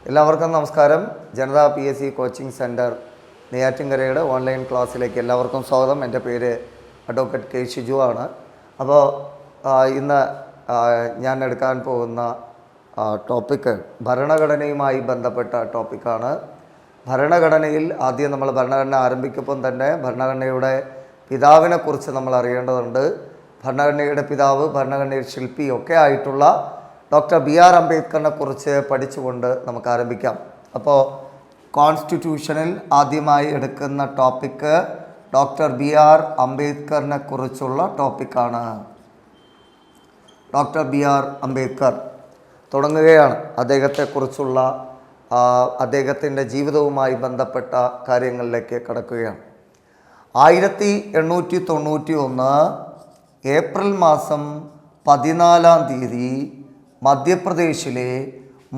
എല്ലാവർക്കും നമസ്കാരം. Janata PSC coaching centre നെയ്യാറ്റിൻകരയുടെ ഓൺലൈൻ ക്ലാസ്സിലേക്ക് എല്ലാവർക്കും സ്വാഗതം. എൻ്റെ പേര് അഡ്വക്കേറ്റ് കെ ഷിജു ആണ്. അപ്പോൾ ഇന്ന് ഞാൻ എടുക്കാൻ പോകുന്ന ടോപ്പിക്ക് ഭരണഘടനയുമായി ബന്ധപ്പെട്ട ടോപ്പിക്കാണ്. ഭരണഘടനയിൽ ആദ്യം നമ്മൾ ഭരണഘടന ആരംഭിക്കുമ്പം തന്നെ ഭരണഘടനയുടെ പിതാവിനെക്കുറിച്ച് നമ്മൾ അറിയേണ്ടതുണ്ട്. ഭരണഘടനയുടെ പിതാവ്, ഭരണഘടനയുടെ ശില്പി ഒക്കെ ആയിട്ടുള്ള ഡോക്ടർ BR അംബേദ്കറിനെ കുറിച്ച് പഠിച്ചുകൊണ്ട് നമുക്ക് ആരംഭിക്കാം. അപ്പോൾ കോൺസ്റ്റിറ്റ്യൂഷനിൽ ആദ്യമായി എടുക്കുന്ന ടോപ്പിക്ക് ഡോക്ടർ BR അംബേദ്കറിനെ കുറിച്ചുള്ള ടോപ്പിക്കാണ്. ഡോക്ടർ BR അംബേദ്കർ തുടങ്ങുകയാണ്. അദ്ദേഹത്തെക്കുറിച്ചുള്ള അദ്ദേഹത്തിൻ്റെ ജീവിതവുമായി ബന്ധപ്പെട്ട കാര്യങ്ങളിലേക്ക് കടക്കുകയാണ്. 1891 ഏപ്രിൽ മാസം 14-ാം തീയതി മധ്യപ്രദേശിലെ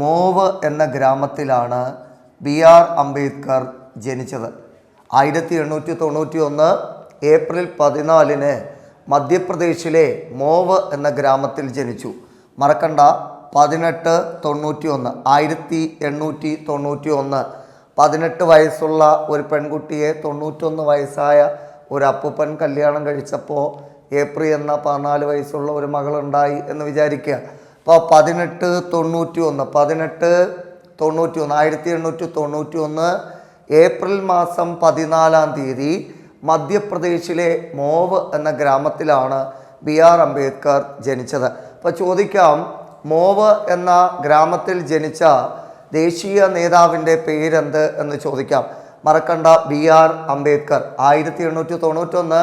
മോവ് എന്ന ഗ്രാമത്തിലാണ് BR അംബേദ്കർ ജനിച്ചത്. 1891 ഏപ്രിൽ 14-ന് മധ്യപ്രദേശിലെ മോവ് എന്ന ഗ്രാമത്തിൽ ജനിച്ചു. മറക്കണ്ട, 1891 1891 18 വയസ്സുള്ള ഒരു പെൺകുട്ടിയെ 91 വയസ്സായ ഒരു അപ്പൂപ്പൻ കല്യാണം കഴിച്ചപ്പോൾ ഏപ്രിൽ എന്ന 14 വയസ്സുള്ള ഒരു മകളുണ്ടായി എന്ന് വിചാരിക്കുക. അപ്പോൾ 1891 ഏപ്രിൽ മാസം 14-ാം തീയതി മധ്യപ്രദേശിലെ മോവ് എന്ന ഗ്രാമത്തിലാണ് BR അംബേദ്കർ ജനിച്ചത്. അപ്പോൾ ചോദിക്കാം, മോവ് എന്ന ഗ്രാമത്തിൽ ജനിച്ച ദേശീയ നേതാവിൻ്റെ പേരെന്ത് എന്ന് ചോദിക്കാം. മറക്കണ്ട, BR അംബേദ്കർ 1891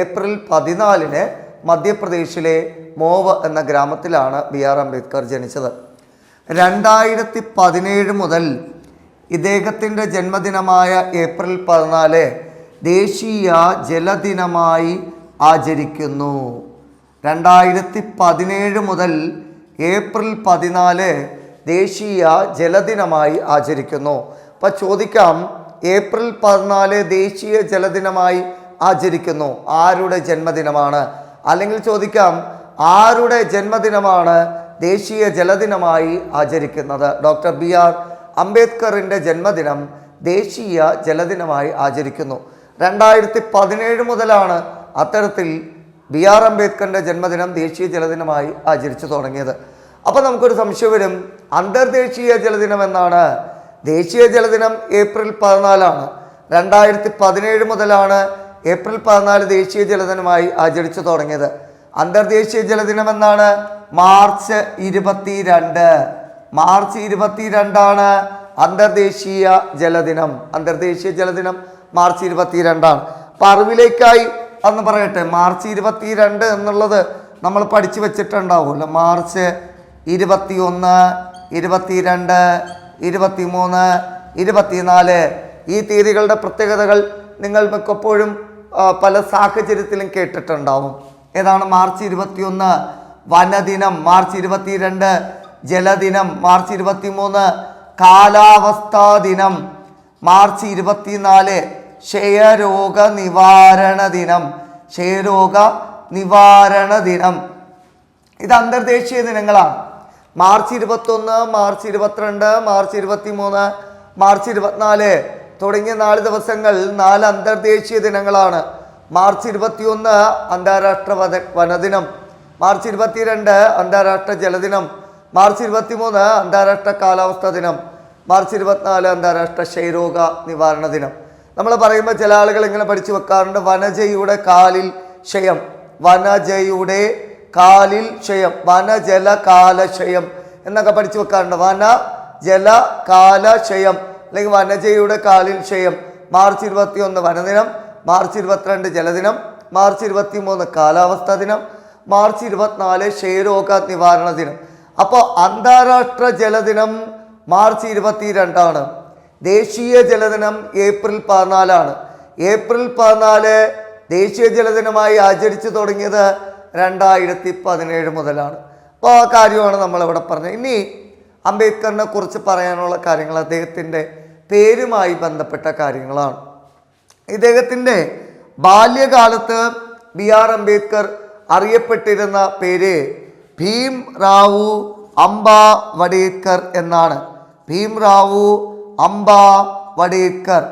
ഏപ്രിൽ 14-ന് മധ്യപ്രദേശിലെ മോവ് എന്ന ഗ്രാമത്തിലാണ് BR അംബേദ്കർ ജനിച്ചത്. 2017 മുതൽ ഇദ്ദേഹത്തിൻ്റെ ജന്മദിനമായ ഏപ്രിൽ 14 ദേശീയ ജലദിനമായി ആചരിക്കുന്നു. 2017 മുതൽ ഏപ്രിൽ 14 ദേശീയ ജലദിനമായി ആചരിക്കുന്നു. അപ്പം ചോദിക്കാം, ഏപ്രിൽ 14 ദേശീയ ജലദിനമായി ആചരിക്കുന്നു, ആരുടെ ജന്മദിനമാണ്? അല്ലെങ്കിൽ ചോദിക്കാം, ആരുടെ ജന്മദിനമാണ് ദേശീയ ജലദിനമായി ആചരിക്കുന്നത്? ഡോക്ടർ BR അംബേദ്കറിൻ്റെ ജന്മദിനം ദേശീയ ജലദിനമായി ആചരിക്കുന്നു. 2017 മുതലാണ് അത്തരത്തിൽ BR അംബേദ്കറിൻ്റെ ജന്മദിനം ദേശീയ ജലദിനമായി ആചരിച്ചു തുടങ്ങിയത്. അപ്പോൾ നമുക്കൊരു സംശയം വരും, അന്തർദേശീയ ജലദിനം എന്നാണ്. ദേശീയ ജലദിനം ഏപ്രിൽ 14-ആണ്. 2017 മുതലാണ് ഏപ്രിൽ 14 ദേശീയ ജലദിനമായി ആചരിച്ചു തുടങ്ങിയത്. അന്തർദേശീയ ജലദിനം എന്നാണ് മാർച്ച് 22. മാർച്ച് 22 അന്തർദേശീയ ജലദിനം. അന്തർദേശീയ ജലദിനം മാർച്ച് 22. അപ്പം അറിവിലേക്കായി അന്ന് പറയട്ടെ, മാർച്ച് 22 എന്നുള്ളത് നമ്മൾ പഠിച്ചു വെച്ചിട്ടുണ്ടാവുമല്ലോ. മാർച്ച് 21, 22, 23, 24 ഈ തീയതികളുടെ പ്രത്യേകതകൾ നിങ്ങൾ മിക്കപ്പോഴും പല സാഹചര്യത്തിലും കേട്ടിട്ടുണ്ടാവും. ഏതാണ്? മാർച്ച് 21 വനദിനം, മാർച്ച് 22 ജലദിനം, മാർച്ച് 23 കാലാവസ്ഥാ ദിനം, മാർച്ച് 24 ക്ഷയരോഗ നിവാരണ ദിനം. ക്ഷയരോഗ നിവാരണ ദിനം ഇത് അന്തർദേശീയ ദിനങ്ങളാണ്. മാർച്ച് 21, മാർച്ച് 22, മാർച്ച് 23, മാർച്ച് 24 തുടങ്ങിയ 4 ദിവസങ്ങൾ 4 അന്തർദേശീയ ദിനങ്ങളാണ്. മാർച്ച് 21 അന്താരാഷ്ട്ര വനദിനം, മാർച്ച് 22 അന്താരാഷ്ട്ര ജലദിനം, മാർച്ച് 23 അന്താരാഷ്ട്ര കാലാവസ്ഥാ ദിനം, മാർച്ച് 24 അന്താരാഷ്ട്ര ക്ഷയരോഗ നിവാരണ ദിനം. നമ്മൾ പറയുമ്പോൾ ചില ആളുകൾ ഇങ്ങനെ പഠിച്ചു വെക്കാറുണ്ട്, വനജയുടെ കാലിൽ ക്ഷയം, വനജയുടെ കാലിൽ ക്ഷയം, വനജല കാലക്ഷയം എന്നൊക്കെ പഠിച്ചു വെക്കാറുണ്ട്. വന ജല കാലക്ഷയം അല്ലെങ്കിൽ വനജയുടെ കാലിൽ ക്ഷയം. മാർച്ച് 21 വനദിനം, മാർച്ച് 22 ജലദിനം, മാർച്ച് 23 കാലാവസ്ഥാ ദിനം, മാർച്ച് 24 ക്ഷയരോഗ നിവാരണ ദിനം. അപ്പോൾ അന്താരാഷ്ട്ര ജലദിനം മാർച്ച് 22 ദേശീയ ജലദിനം ഏപ്രിൽ 14 ഏപ്രിൽ 14 ദേശീയ ജലദിനമായി ആചരിച്ചു തുടങ്ങിയത് 2017 മുതലാണ്. അപ്പോൾ ആ കാര്യമാണ് നമ്മളിവിടെ പറഞ്ഞത്. ഇനി അംബേദ്കറിനെ കുറിച്ച് പറയാനുള്ള കാര്യങ്ങൾ അദ്ദേഹത്തിൻ്റെ പേരുമായി ബന്ധപ്പെട്ട കാര്യങ്ങളാണ്. ഇദ്ദേഹത്തിൻ്റെ ബാല്യകാലത്ത് BR അംബേദ്കർ അറിയപ്പെട്ടിരുന്ന പേര് ഭീം റാവു അംബ വഡേക്കർ എന്നാണ്. ഭീംറാവു അംബ വടേക്കർ.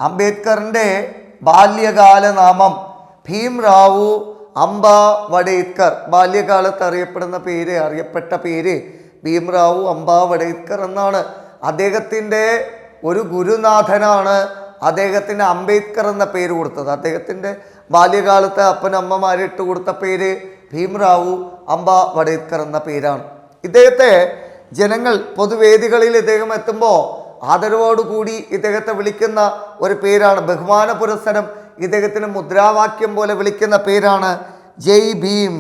അംബേദ്കറിൻ്റെ ബാല്യകാല നാമം ഭീംറാവു അംബ വടേക്കർ. ബാല്യകാലത്ത് അറിയപ്പെട്ട പേര് ഭീംറാവു അംബ വടേക്കർ എന്നാണ്. അദ്ദേഹത്തിൻ്റെ ഒരു ഗുരുനാഥനാണ് അദ്ദേഹത്തിന് അംബേദ്കർ എന്ന പേര് കൊടുത്തത്. അദ്ദേഹത്തിൻ്റെ ബാല്യകാലത്ത് അപ്പനമ്മമാരിട്ട് കൊടുത്ത പേര് ഭീംറാവു അംബ വടേക്കർ എന്ന പേരാണ്. ഇദ്ദേഹത്തെ ജനങ്ങൾ പൊതുവേദികളിൽ ഇദ്ദേഹം എത്തുമ്പോൾ ആദരവോടുകൂടി ഇദ്ദേഹത്തെ വിളിക്കുന്ന ഒരു പേരാണ്, ബഹുമാന പുരസ്സരം ഇദ്ദേഹത്തിന് മുദ്രാവാക്യം പോലെ വിളിക്കുന്ന പേരാണ് ജയ് ഭീം.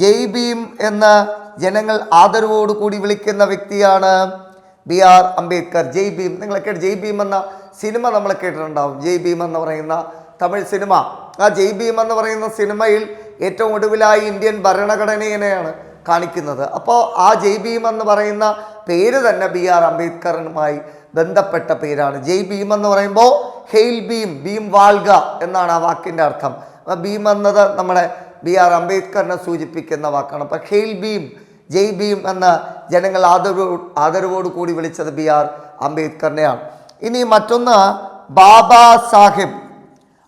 ജയ് ഭീം എന്ന ജനങ്ങൾ ആദരവോടുകൂടി വിളിക്കുന്ന വ്യക്തിയാണ് BR അംബേദ്കർ. ജയ് ഭീം, നിങ്ങളൊക്കെ ജയ് ഭീം എന്ന സിനിമ നമ്മൾ കേട്ടിട്ടുണ്ടാവും. ജയ് ഭീം എന്ന് പറയുന്ന തമിഴ് സിനിമ. ആ ജയ് ഭീം എന്ന് പറയുന്ന സിനിമയിൽ ഏറ്റവും ഒടുവിലായി ഇന്ത്യൻ ഭരണഘടനയെയാണ് കാണിക്കുന്നത്. അപ്പോൾ ആ ജയ് ഭീം എന്ന് പറയുന്ന പേര് തന്നെ BR അംബേദ്കറുമായി ബന്ധപ്പെട്ട പേരാണ്. ജയ് ഭീം എന്ന് പറയുമ്പോൾ ഹെയിൽ ഭീം, ഭീം വാൾഗ എന്നാണ് ആ വാക്കിൻ്റെ അർത്ഥം. ഭീം എന്നത് നമ്മുടെ BR അംബേദ്കറിനെ സൂചിപ്പിക്കുന്ന വാക്കാണ്. അപ്പോൾ ഹെയിൽ ഭീം, ജയ് ഭീം എന്ന ജനങ്ങൾ ആദരവോട് കൂടി വിളിച്ചത് BR അംബേദ്കറിനെയാണ്. ഇനി മറ്റൊന്ന് ബാബാ സാഹിബ്.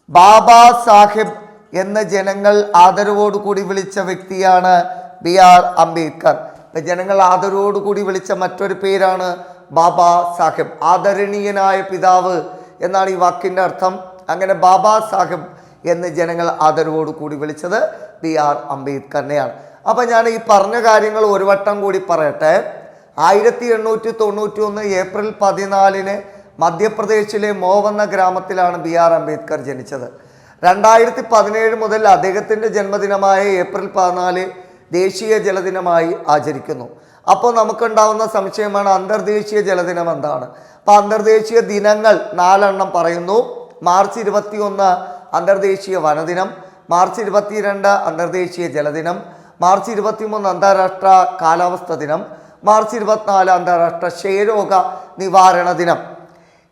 ബാബാ സാഹിബ് എന്ന് ജനങ്ങൾ ആദരവോട് കൂടി വിളിച്ച വ്യക്തിയാണ് BR അംബേദ്കർ. ഇപ്പം ജനങ്ങൾ ആദരവോട് കൂടി വിളിച്ച മറ്റൊരു പേരാണ് ബാബാ സാഹിബ്. ആദരണീയനായ പിതാവ് എന്നാണ് ഈ വാക്കിൻ്റെ അർത്ഥം. അങ്ങനെ ബാബാ സാഹിബ് എന്ന് ജനങ്ങൾ ആദരവോട് കൂടി വിളിച്ചത് BR അംബേദ്കറിനെയാണ്. അപ്പം ഞാൻ ഈ പറഞ്ഞ കാര്യങ്ങൾ ഒരു വട്ടം കൂടി പറയട്ടെ. 1891 ഏപ്രിൽ 14 മധ്യപ്രദേശിലെ മോവ് എന്ന ഗ്രാമത്തിലാണ് BR അംബേദ്കർ ജനിച്ചത്. 2017 മുതൽ അദ്ദേഹത്തിൻ്റെ ജന്മദിനമായ ഏപ്രിൽ 14 ദേശീയ ജലദിനമായി ആചരിക്കുന്നു. അപ്പോൾ നമുക്കുണ്ടാവുന്ന സംശയമാണ് അന്തർദേശീയ ജലദിനം എന്താണ്. അപ്പോൾ അന്തർദേശീയ ദിനങ്ങൾ 4 പറയുന്നു. മാർച്ച് 21 അന്തർദേശീയ വനദിനം, മാർച്ച് 22 അന്തർദേശീയ ജലദിനം, മാർച്ച് 23 അന്താരാഷ്ട്ര കാലാവസ്ഥ ദിനം, മാർച്ച് 24 അന്താരാഷ്ട്ര ക്ഷയരോഗ നിവാരണ ദിനം.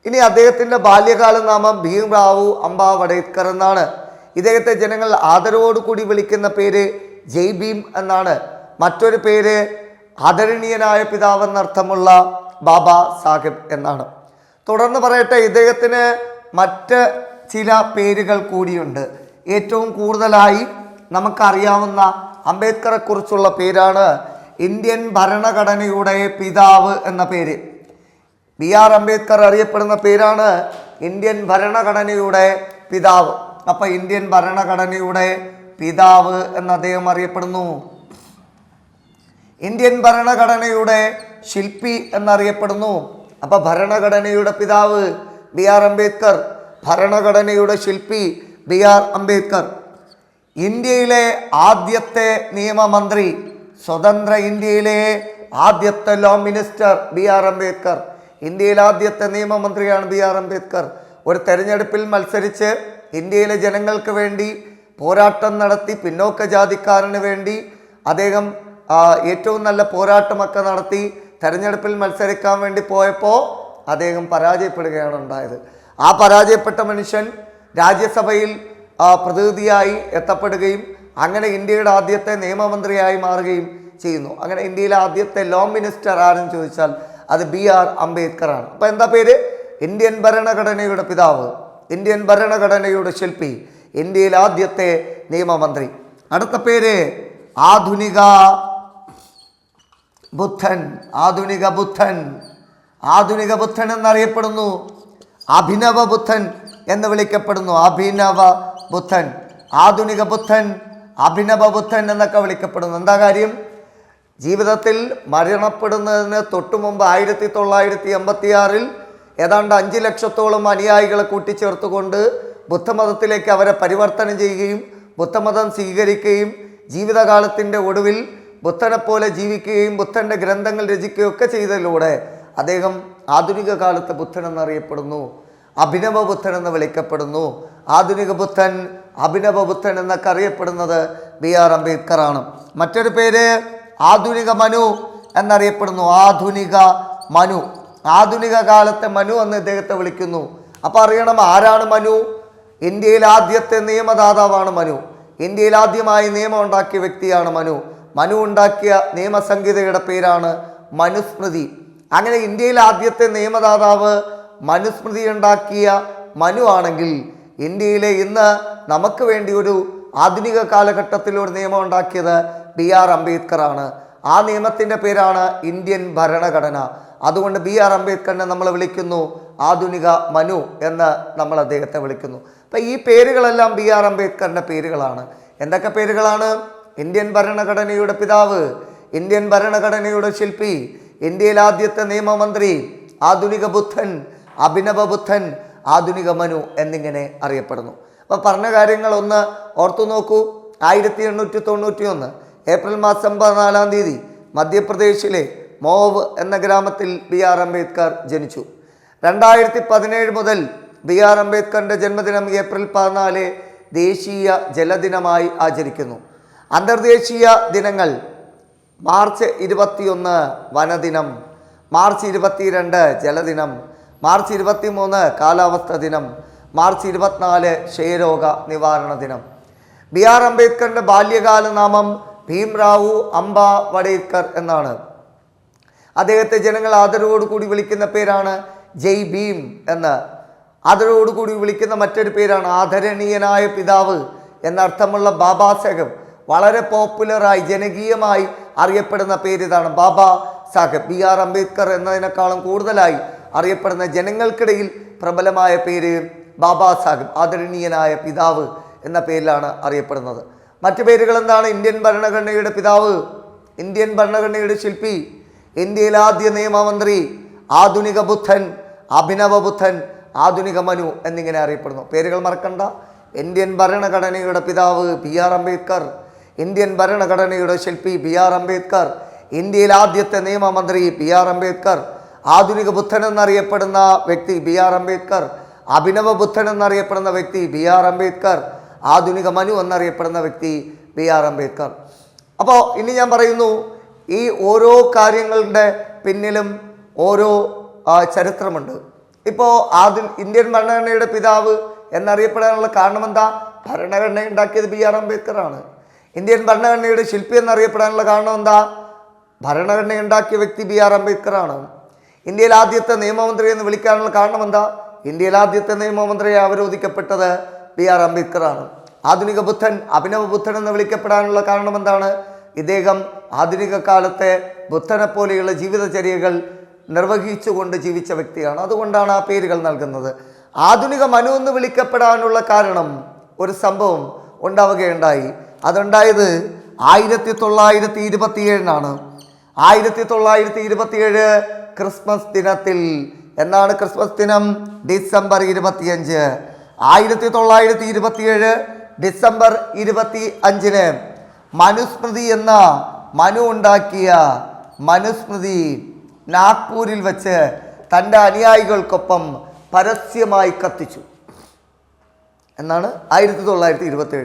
ഇനി അദ്ദേഹത്തിൻ്റെ ബാല്യകാല നാമം ഭീംറാവു അംബ വടേക്കർ എന്നാണ്. ഇദ്ദേഹത്തെ ജനങ്ങൾ ആദരവോട് കൂടി വിളിക്കുന്ന പേര് ജയ് ഭീം എന്നാണ്. മറ്റൊരു പേര് ആദരണീയനായ പിതാവ് എന്നർത്ഥമുള്ള ബാബാ സാഹിബ് എന്നാണ്. തുടർന്ന് പറയട്ടെ, ഇദ്ദേഹത്തിന് മറ്റ് ചില പേരുകൾ കൂടിയുണ്ട്. ഏറ്റവും കൂടുതലായി നമുക്കറിയാവുന്ന അംബേദ്കറെ കുറിച്ചുള്ള പേരാണ് ഇന്ത്യൻ ഭരണഘടനയുടെ പിതാവ് എന്ന പേര്. BR അംബേദ്കർ അറിയപ്പെടുന്ന പേരാണ് ഇന്ത്യൻ ഭരണഘടനയുടെ പിതാവ്. അപ്പം ഇന്ത്യൻ ഭരണഘടനയുടെ പിതാവ് എന്ന് അദ്ദേഹം അറിയപ്പെടുന്നു. ഇന്ത്യൻ ഭരണഘടനയുടെ ശില്പി എന്നറിയപ്പെടുന്നു. അപ്പം ഭരണഘടനയുടെ പിതാവ് BR അംബേദ്കർ, ഭരണഘടനയുടെ ശില്പി BR അംബേദ്കർ. ഇന്ത്യയിലെ ആദ്യത്തെ നിയമമന്ത്രി, സ്വതന്ത്ര ഇന്ത്യയിലെ ആദ്യത്തെ ലോ മിനിസ്റ്റർ BR അംബേദ്കർ. ഇന്ത്യയിലെ ആദ്യത്തെ നിയമമന്ത്രിയാണ് BR അംബേദ്കർ. ഒരു തെരഞ്ഞെടുപ്പിൽ മത്സരിച്ച് ഇന്ത്യയിലെ ജനങ്ങൾക്ക് വേണ്ടി പോരാട്ടം നടത്തി, പിന്നോക്ക ജാതിക്കാരന് വേണ്ടി അദ്ദേഹം ഏറ്റവും നല്ല പോരാട്ടമൊക്കെ നടത്തി തെരഞ്ഞെടുപ്പിൽ മത്സരിക്കാൻ വേണ്ടി പോയപ്പോൾ അദ്ദേഹം പരാജയപ്പെടുകയാണ് ഉണ്ടായത്. ആ പരാജയപ്പെട്ട മനുഷ്യൻ രാജ്യസഭയിൽ പ്രതിനിധിയായി എത്തപ്പെടുകയും അങ്ങനെ ഇന്ത്യയുടെ ആദ്യത്തെ നിയമമന്ത്രിയായി മാറുകയും ചെയ്യുന്നു. അങ്ങനെ ഇന്ത്യയിലെ ആദ്യത്തെ ലോ മിനിസ്റ്റർ ആരെന്ന് ചോദിച്ചാൽ അത് BR അംബേദ്കർ ആണ്. അപ്പോൾ എന്താ പേര്? ഇന്ത്യൻ ഭരണഘടനയുടെ പിതാവ്, ഇന്ത്യൻ ഭരണഘടനയുടെ ശില്പി, ഇന്ത്യയിലെ ആദ്യത്തെ നിയമമന്ത്രി. അടുത്ത പേര് ആധുനിക ബുദ്ധൻ. ആധുനിക ബുദ്ധൻ, ആധുനിക ബുദ്ധൻ എന്നറിയപ്പെടുന്നു. അഭിനവ ബുദ്ധൻ എന്ന് വിളിക്കപ്പെടുന്നു. അഭിനവ ബുദ്ധൻ, ആധുനിക ബുദ്ധൻ, അഭിനവ ബുദ്ധൻ എന്നൊക്കെ വിളിക്കപ്പെടുന്നു. എന്താ കാര്യം? ജീവിതത്തിൽ മരണപ്പെടുന്നതിന് തൊട്ടു മുമ്പ് 1986 ഏതാണ്ട് 5 ലക്ഷത്തോളം അനുയായികളെ കൂട്ടിച്ചേർത്തുകൊണ്ട് ബുദ്ധമതത്തിലേക്ക് അവരെ പരിവർത്തനം ചെയ്യുകയും ബുദ്ധമതം സ്വീകരിക്കുകയും ജീവിതകാലത്തിൻ്റെ ഒടുവിൽ ബുദ്ധനെപ്പോലെ ജീവിക്കുകയും ബുദ്ധൻ്റെ ഗ്രന്ഥങ്ങൾ രചിക്കുകയും ഒക്കെ ചെയ്തതിലൂടെ അദ്ദേഹം ആധുനിക കാലത്തെ ബുദ്ധൻ എന്നറിയപ്പെടുന്നു. അഭിനവ ബുദ്ധൻ എന്ന് വിളിക്കപ്പെടുന്നു. ആധുനിക ബുദ്ധൻ, അഭിനവ ബുദ്ധൻ എന്നൊക്കെ അറിയപ്പെടുന്നത് BR അംബേദ്കർ ആണ്. മറ്റൊരു പേര് ആധുനിക മനു എന്നറിയപ്പെടുന്നു. ആധുനിക മനു, ആധുനിക കാലത്തെ മനു എന്ന് ഇദ്ദേഹത്തെ വിളിക്കുന്നു. അപ്പോൾ അറിയണം ആരാണ് മനു? ഇന്ത്യയിലെ ആദ്യത്തെ നിയമദാതാവാണ് മനു. ഇന്ത്യയിൽ ആദ്യമായി നിയമം ഉണ്ടാക്കിയ വ്യക്തിയാണ് മനു. മനു ഉണ്ടാക്കിയ നിയമസംഹിതയുടെ പേരാണ് മനുസ്മൃതി. അങ്ങനെ ഇന്ത്യയിൽ ആദ്യത്തെ നിയമദാതാവ് മനുസ്മൃതി ഉണ്ടാക്കിയ മനു ആണെങ്കിൽ, ഇന്ത്യയിലെ ഇന്ന് നമുക്ക് വേണ്ടി ഒരു ആധുനിക കാലഘട്ടത്തിൽ ഒരു നിയമം ഉണ്ടാക്കിയത് BR അംബേദ്കർ ആണ്. ആ നിയമത്തിൻ്റെ പേരാണ് ഇന്ത്യൻ ഭരണഘടന. അതുകൊണ്ട് BR അംബേദ്കറിനെ നമ്മൾ വിളിക്കുന്നു ആധുനിക മനു എന്ന് നമ്മൾ അദ്ദേഹത്തെ വിളിക്കുന്നു. അപ്പം ഈ പേരുകളെല്ലാം BR അംബേദ്കറിൻ്റെ പേരുകളാണ്. എന്തൊക്കെ പേരുകളാണ്? ഇന്ത്യൻ ഭരണഘടനയുടെ പിതാവ്, ഇന്ത്യൻ ഭരണഘടനയുടെ ശില്പി, ഇന്ത്യയിലെ ആദ്യത്തെ നിയമമന്ത്രി, ആധുനിക ബുദ്ധൻ, അഭിനവ ബുദ്ധൻ, ആധുനിക മനു എന്നിങ്ങനെ അറിയപ്പെടുന്നു. അപ്പോൾ പറഞ്ഞ കാര്യങ്ങൾ ഒന്ന് ഓർത്തു നോക്കൂ. 1891 ഏപ്രിൽ മാസം 14 മധ്യപ്രദേശിലെ മോവ് എന്ന ഗ്രാമത്തിൽ BR അംബേദ്കർ ജനിച്ചു. 2017 മുതൽ BR അംബേദ്കറിൻ്റെ ജന്മദിനം ഏപ്രിൽ 14 ദേശീയ ജലദിനമായി ആചരിക്കുന്നു. അന്തർദേശീയ ദിനങ്ങൾ: മാർച്ച് 21 വനദിനം, മാർച്ച് 22 ജലദിനം, മാർച്ച് 23 കാലാവസ്ഥ ദിനം, മാർച്ച് 24 ക്ഷയരോഗ നിവാരണ ദിനം. BR അംബേദ്കറിൻ്റെ ബാല്യകാല നാമം ഭീംറാവു അംബ വഡേക്കർ എന്നാണ്. അദ്ദേഹത്തെ ജനങ്ങൾ ആദരവോടുകൂടി വിളിക്കുന്ന പേരാണ് ജയ് ഭീം എന്ന്. ആദരവോടുകൂടി വിളിക്കുന്ന മറ്റൊരു പേരാണ് ആദരണീയനായ പിതാവ് എന്നർത്ഥമുള്ള ബാബാ സാഹേബ്. വളരെ പോപ്പുലറായി ജനകീയമായി അറിയപ്പെടുന്ന പേര് ഇതാണ്, ബാബാ സാഹേബ്. BR അംബേദ്കർ എന്നതിനേക്കാളും കൂടുതലായി അറിയപ്പെടുന്ന ജനങ്ങൾക്കിടയിൽ പ്രബലമായ പേര് ബാബാ സാഹേബ്, ആദരണീയനായ പിതാവ് എന്ന പേരിലാണ് അറിയപ്പെടുന്നത്. മറ്റു പേരുകൾ എന്താണ്? ഇന്ത്യൻ ഭരണഘടനയുടെ പിതാവ്, ഇന്ത്യൻ ഭരണഘടനയുടെ ശില്പി, ഇന്ത്യയിലെ ആദ്യ നിയമമന്ത്രി, ആധുനിക ബുദ്ധൻ, അഭിനവ ബുദ്ധൻ, ആധുനിക മനു എന്നിങ്ങനെ അറിയപ്പെടുന്നു. പേരുകൾ മറക്കണ്ട. ഇന്ത്യൻ ഭരണഘടനയുടെ പിതാവ് BR അംബേദ്കർ, ഇന്ത്യൻ ഭരണഘടനയുടെ ശില്പി BR അംബേദ്കർ, ഇന്ത്യയിലെ ആദ്യത്തെ നിയമമന്ത്രി BR അംബേദ്കർ, ആധുനിക ബുദ്ധൻ എന്നറിയപ്പെടുന്ന വ്യക്തി BR അംബേദ്കർ, അഭിനവ ബുദ്ധൻ എന്നറിയപ്പെടുന്ന വ്യക്തി BR അംബേദ്കർ, ആധുനിക മനു എന്നറിയപ്പെടുന്ന വ്യക്തി BR അംബേദ്കർ. അപ്പോൾ ഇനി ഞാൻ പറയുന്നു, ഈ ഓരോ കാര്യങ്ങളുടെ പിന്നിലും ഓരോ ചരിത്രമുണ്ട്. ഇപ്പോൾ ഇന്ത്യൻ ഭരണഘടനയുടെ പിതാവ് എന്നറിയപ്പെടാനുള്ള കാരണം എന്താ? ഭരണഘടന ഉണ്ടാക്കിയത് BR അംബേദ്കർ ആണ്. ഇന്ത്യൻ ഭരണഘടനയുടെ ശില്പി എന്നറിയപ്പെടാനുള്ള കാരണം എന്താ? ഭരണഘടന ഉണ്ടാക്കിയ വ്യക്തി BR അംബേദ്കർ ആണ്. ഇന്ത്യയിൽ ആദ്യത്തെ നിയമമന്ത്രി എന്ന് വിളിക്കാനുള്ള കാരണം എന്താ? ഇന്ത്യയിൽ ആദ്യത്തെ നിയമമന്ത്രിയെ അവരോധിക്കപ്പെട്ടത് BR അംബേദ്കർ ആണ്. ആധുനിക ബുദ്ധൻ, അഭിനവ ബുദ്ധൻ എന്ന് വിളിക്കപ്പെടാനുള്ള കാരണം എന്താണ്? ഇദ്ദേഹം ആധുനിക കാലത്തെ ബുദ്ധനെ പോലെയുള്ള ജീവിതചര്യകൾ നിർവഹിച്ചുകൊണ്ട് ജീവിച്ച വ്യക്തിയാണ്. അതുകൊണ്ടാണ് ആ പേരുകൾ നൽകുന്നത്. ആധുനിക മനു എന്ന് വിളിക്കപ്പെടാനുള്ള കാരണം ഒരു സംഭവം ഉണ്ടാവുകയുണ്ടായി. അതുണ്ടായത് 1927 1927 ക്രിസ്മസ് ദിനത്തിൽ. എന്നാണ് ക്രിസ്മസ് ദിനം? ഡിസംബർ 25. 1927 ഡിസംബർ 25 മനുസ്മൃതി എന്ന മനു ഉണ്ടാക്കിയ മനുസ്മൃതി നാഗ്പൂരിൽ വെച്ച് തൻ്റെ അനുയായികൾക്കൊപ്പം പരസ്യമായി കത്തിച്ചു. എന്നാണ് 1927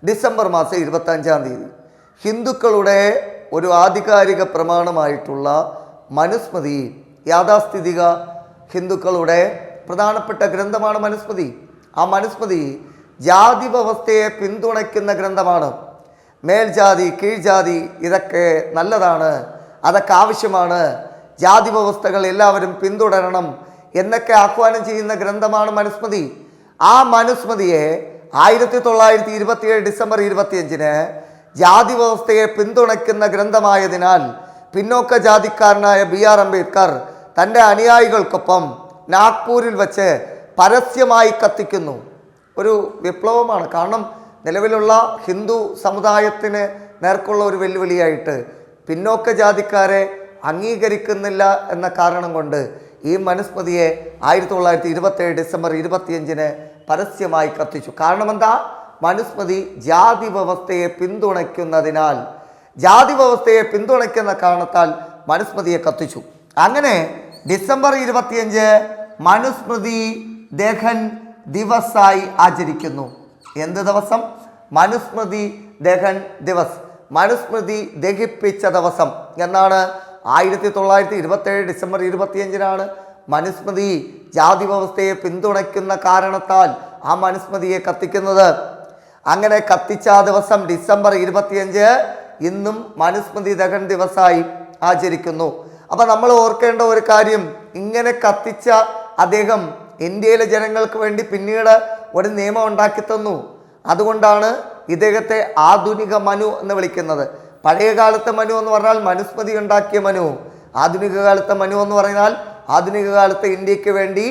ഡിസംബർ മാസം 25 ഹിന്ദുക്കളുടെ ഒരു ആധികാരിക പ്രമാണമായിട്ടുള്ള മനുസ്മൃതി, യാഥാസ്ഥിതിക ഹിന്ദുക്കളുടെ പ്രധാനപ്പെട്ട ഗ്രന്ഥമാണ് മനുസ്മൃതി. ആ മനുസ്മൃതി ജാതി വ്യവസ്ഥയെ പിന്തുണയ്ക്കുന്ന ഗ്രന്ഥമാണ്. മേൽജാതി കീഴ്ജാതി ഇതൊക്കെ നല്ലതാണ്, അതൊക്കെ ആവശ്യമാണ്, ജാതി വ്യവസ്ഥകൾ എല്ലാവരും പിന്തുടരണം എന്നൊക്കെ ആഹ്വാനം ചെയ്യുന്ന ഗ്രന്ഥമാണ് മനുസ്മൃതി. ആ മനുസ്മൃതിയെ 1927 ഡിസംബർ 25 ജാതി വ്യവസ്ഥയെ പിന്തുണയ്ക്കുന്ന ഗ്രന്ഥമായതിനാൽ പിന്നോക്ക ജാതിക്കാരനായ BR അംബേദ്കർ തൻ്റെ അനുയായികൾക്കൊപ്പം നാഗ്പൂരിൽ വച്ച് പരസ്യമായി കത്തിക്കുന്നു. ഒരു വിപ്ലവമാണ്. കാരണം നിലവിലുള്ള ഹിന്ദു സമുദായത്തിന് നേർക്കുള്ള ഒരു വെല്ലുവിളിയായിട്ട് പിന്നോക്ക ജാതിക്കാരെ അംഗീകരിക്കുന്നില്ല എന്ന കാരണം കൊണ്ട് ഈ മനുസ്മൃതിയെ 1927 ഡിസംബർ 25 പരസ്യമായി കത്തിച്ചു. കാരണം എന്താ? മനുസ്മൃതി ജാതി വ്യവസ്ഥയെ പിന്തുണയ്ക്കുന്നതിനാൽ, ജാതി വ്യവസ്ഥയെ പിന്തുണയ്ക്കുന്ന കാരണത്താൽ മനുസ്മൃതിയെ കത്തിച്ചു. അങ്ങനെ ഡിസംബർ 25 മനുസ്മൃതി ദഹൻ ദിവസായി ആചരിക്കുന്നു. എന്ത് ദിവസം? മനുസ്മൃതി ദഹൻ ദിവസ്, മനുസ്മൃതി ദഹിപ്പിച്ച ദിവസം എന്നാണ്. 1927 ഡിസംബർ 25 മനുസ്മൃതി ജാതി വ്യവസ്ഥയെ പിന്തുണയ്ക്കുന്ന കാരണത്താൽ ആ മനുസ്മൃതിയെ കത്തിക്കുന്നത്. അങ്ങനെ കത്തിച്ച ആ ദിവസം ഡിസംബർ 25 ഇന്നും മനുസ്മൃതി ദഹൻ ദിവസമായി ആചരിക്കുന്നു. അപ്പം നമ്മൾ ഓർക്കേണ്ട ഒരു കാര്യം, ഇങ്ങനെ കത്തിച്ച അദ്ദേഹം ഇന്ത്യയിലെ ജനങ്ങൾക്ക് വേണ്ടി പിന്നീട് ഒരു നിയമം ഉണ്ടാക്കി തന്നു. അതുകൊണ്ടാണ് ഇദ്ദേഹത്തെ ആധുനിക മനു എന്ന് വിളിക്കുന്നത്. പഴയ കാലത്തെ മനു എന്ന് പറഞ്ഞാൽ മനുസ്മൃതി ഉണ്ടാക്കിയ മനു. ആധുനിക കാലത്തെ മനു എന്ന് പറഞ്ഞാൽ ആധുനിക കാലത്തെ ഇന്ത്യക്ക് വേണ്ടി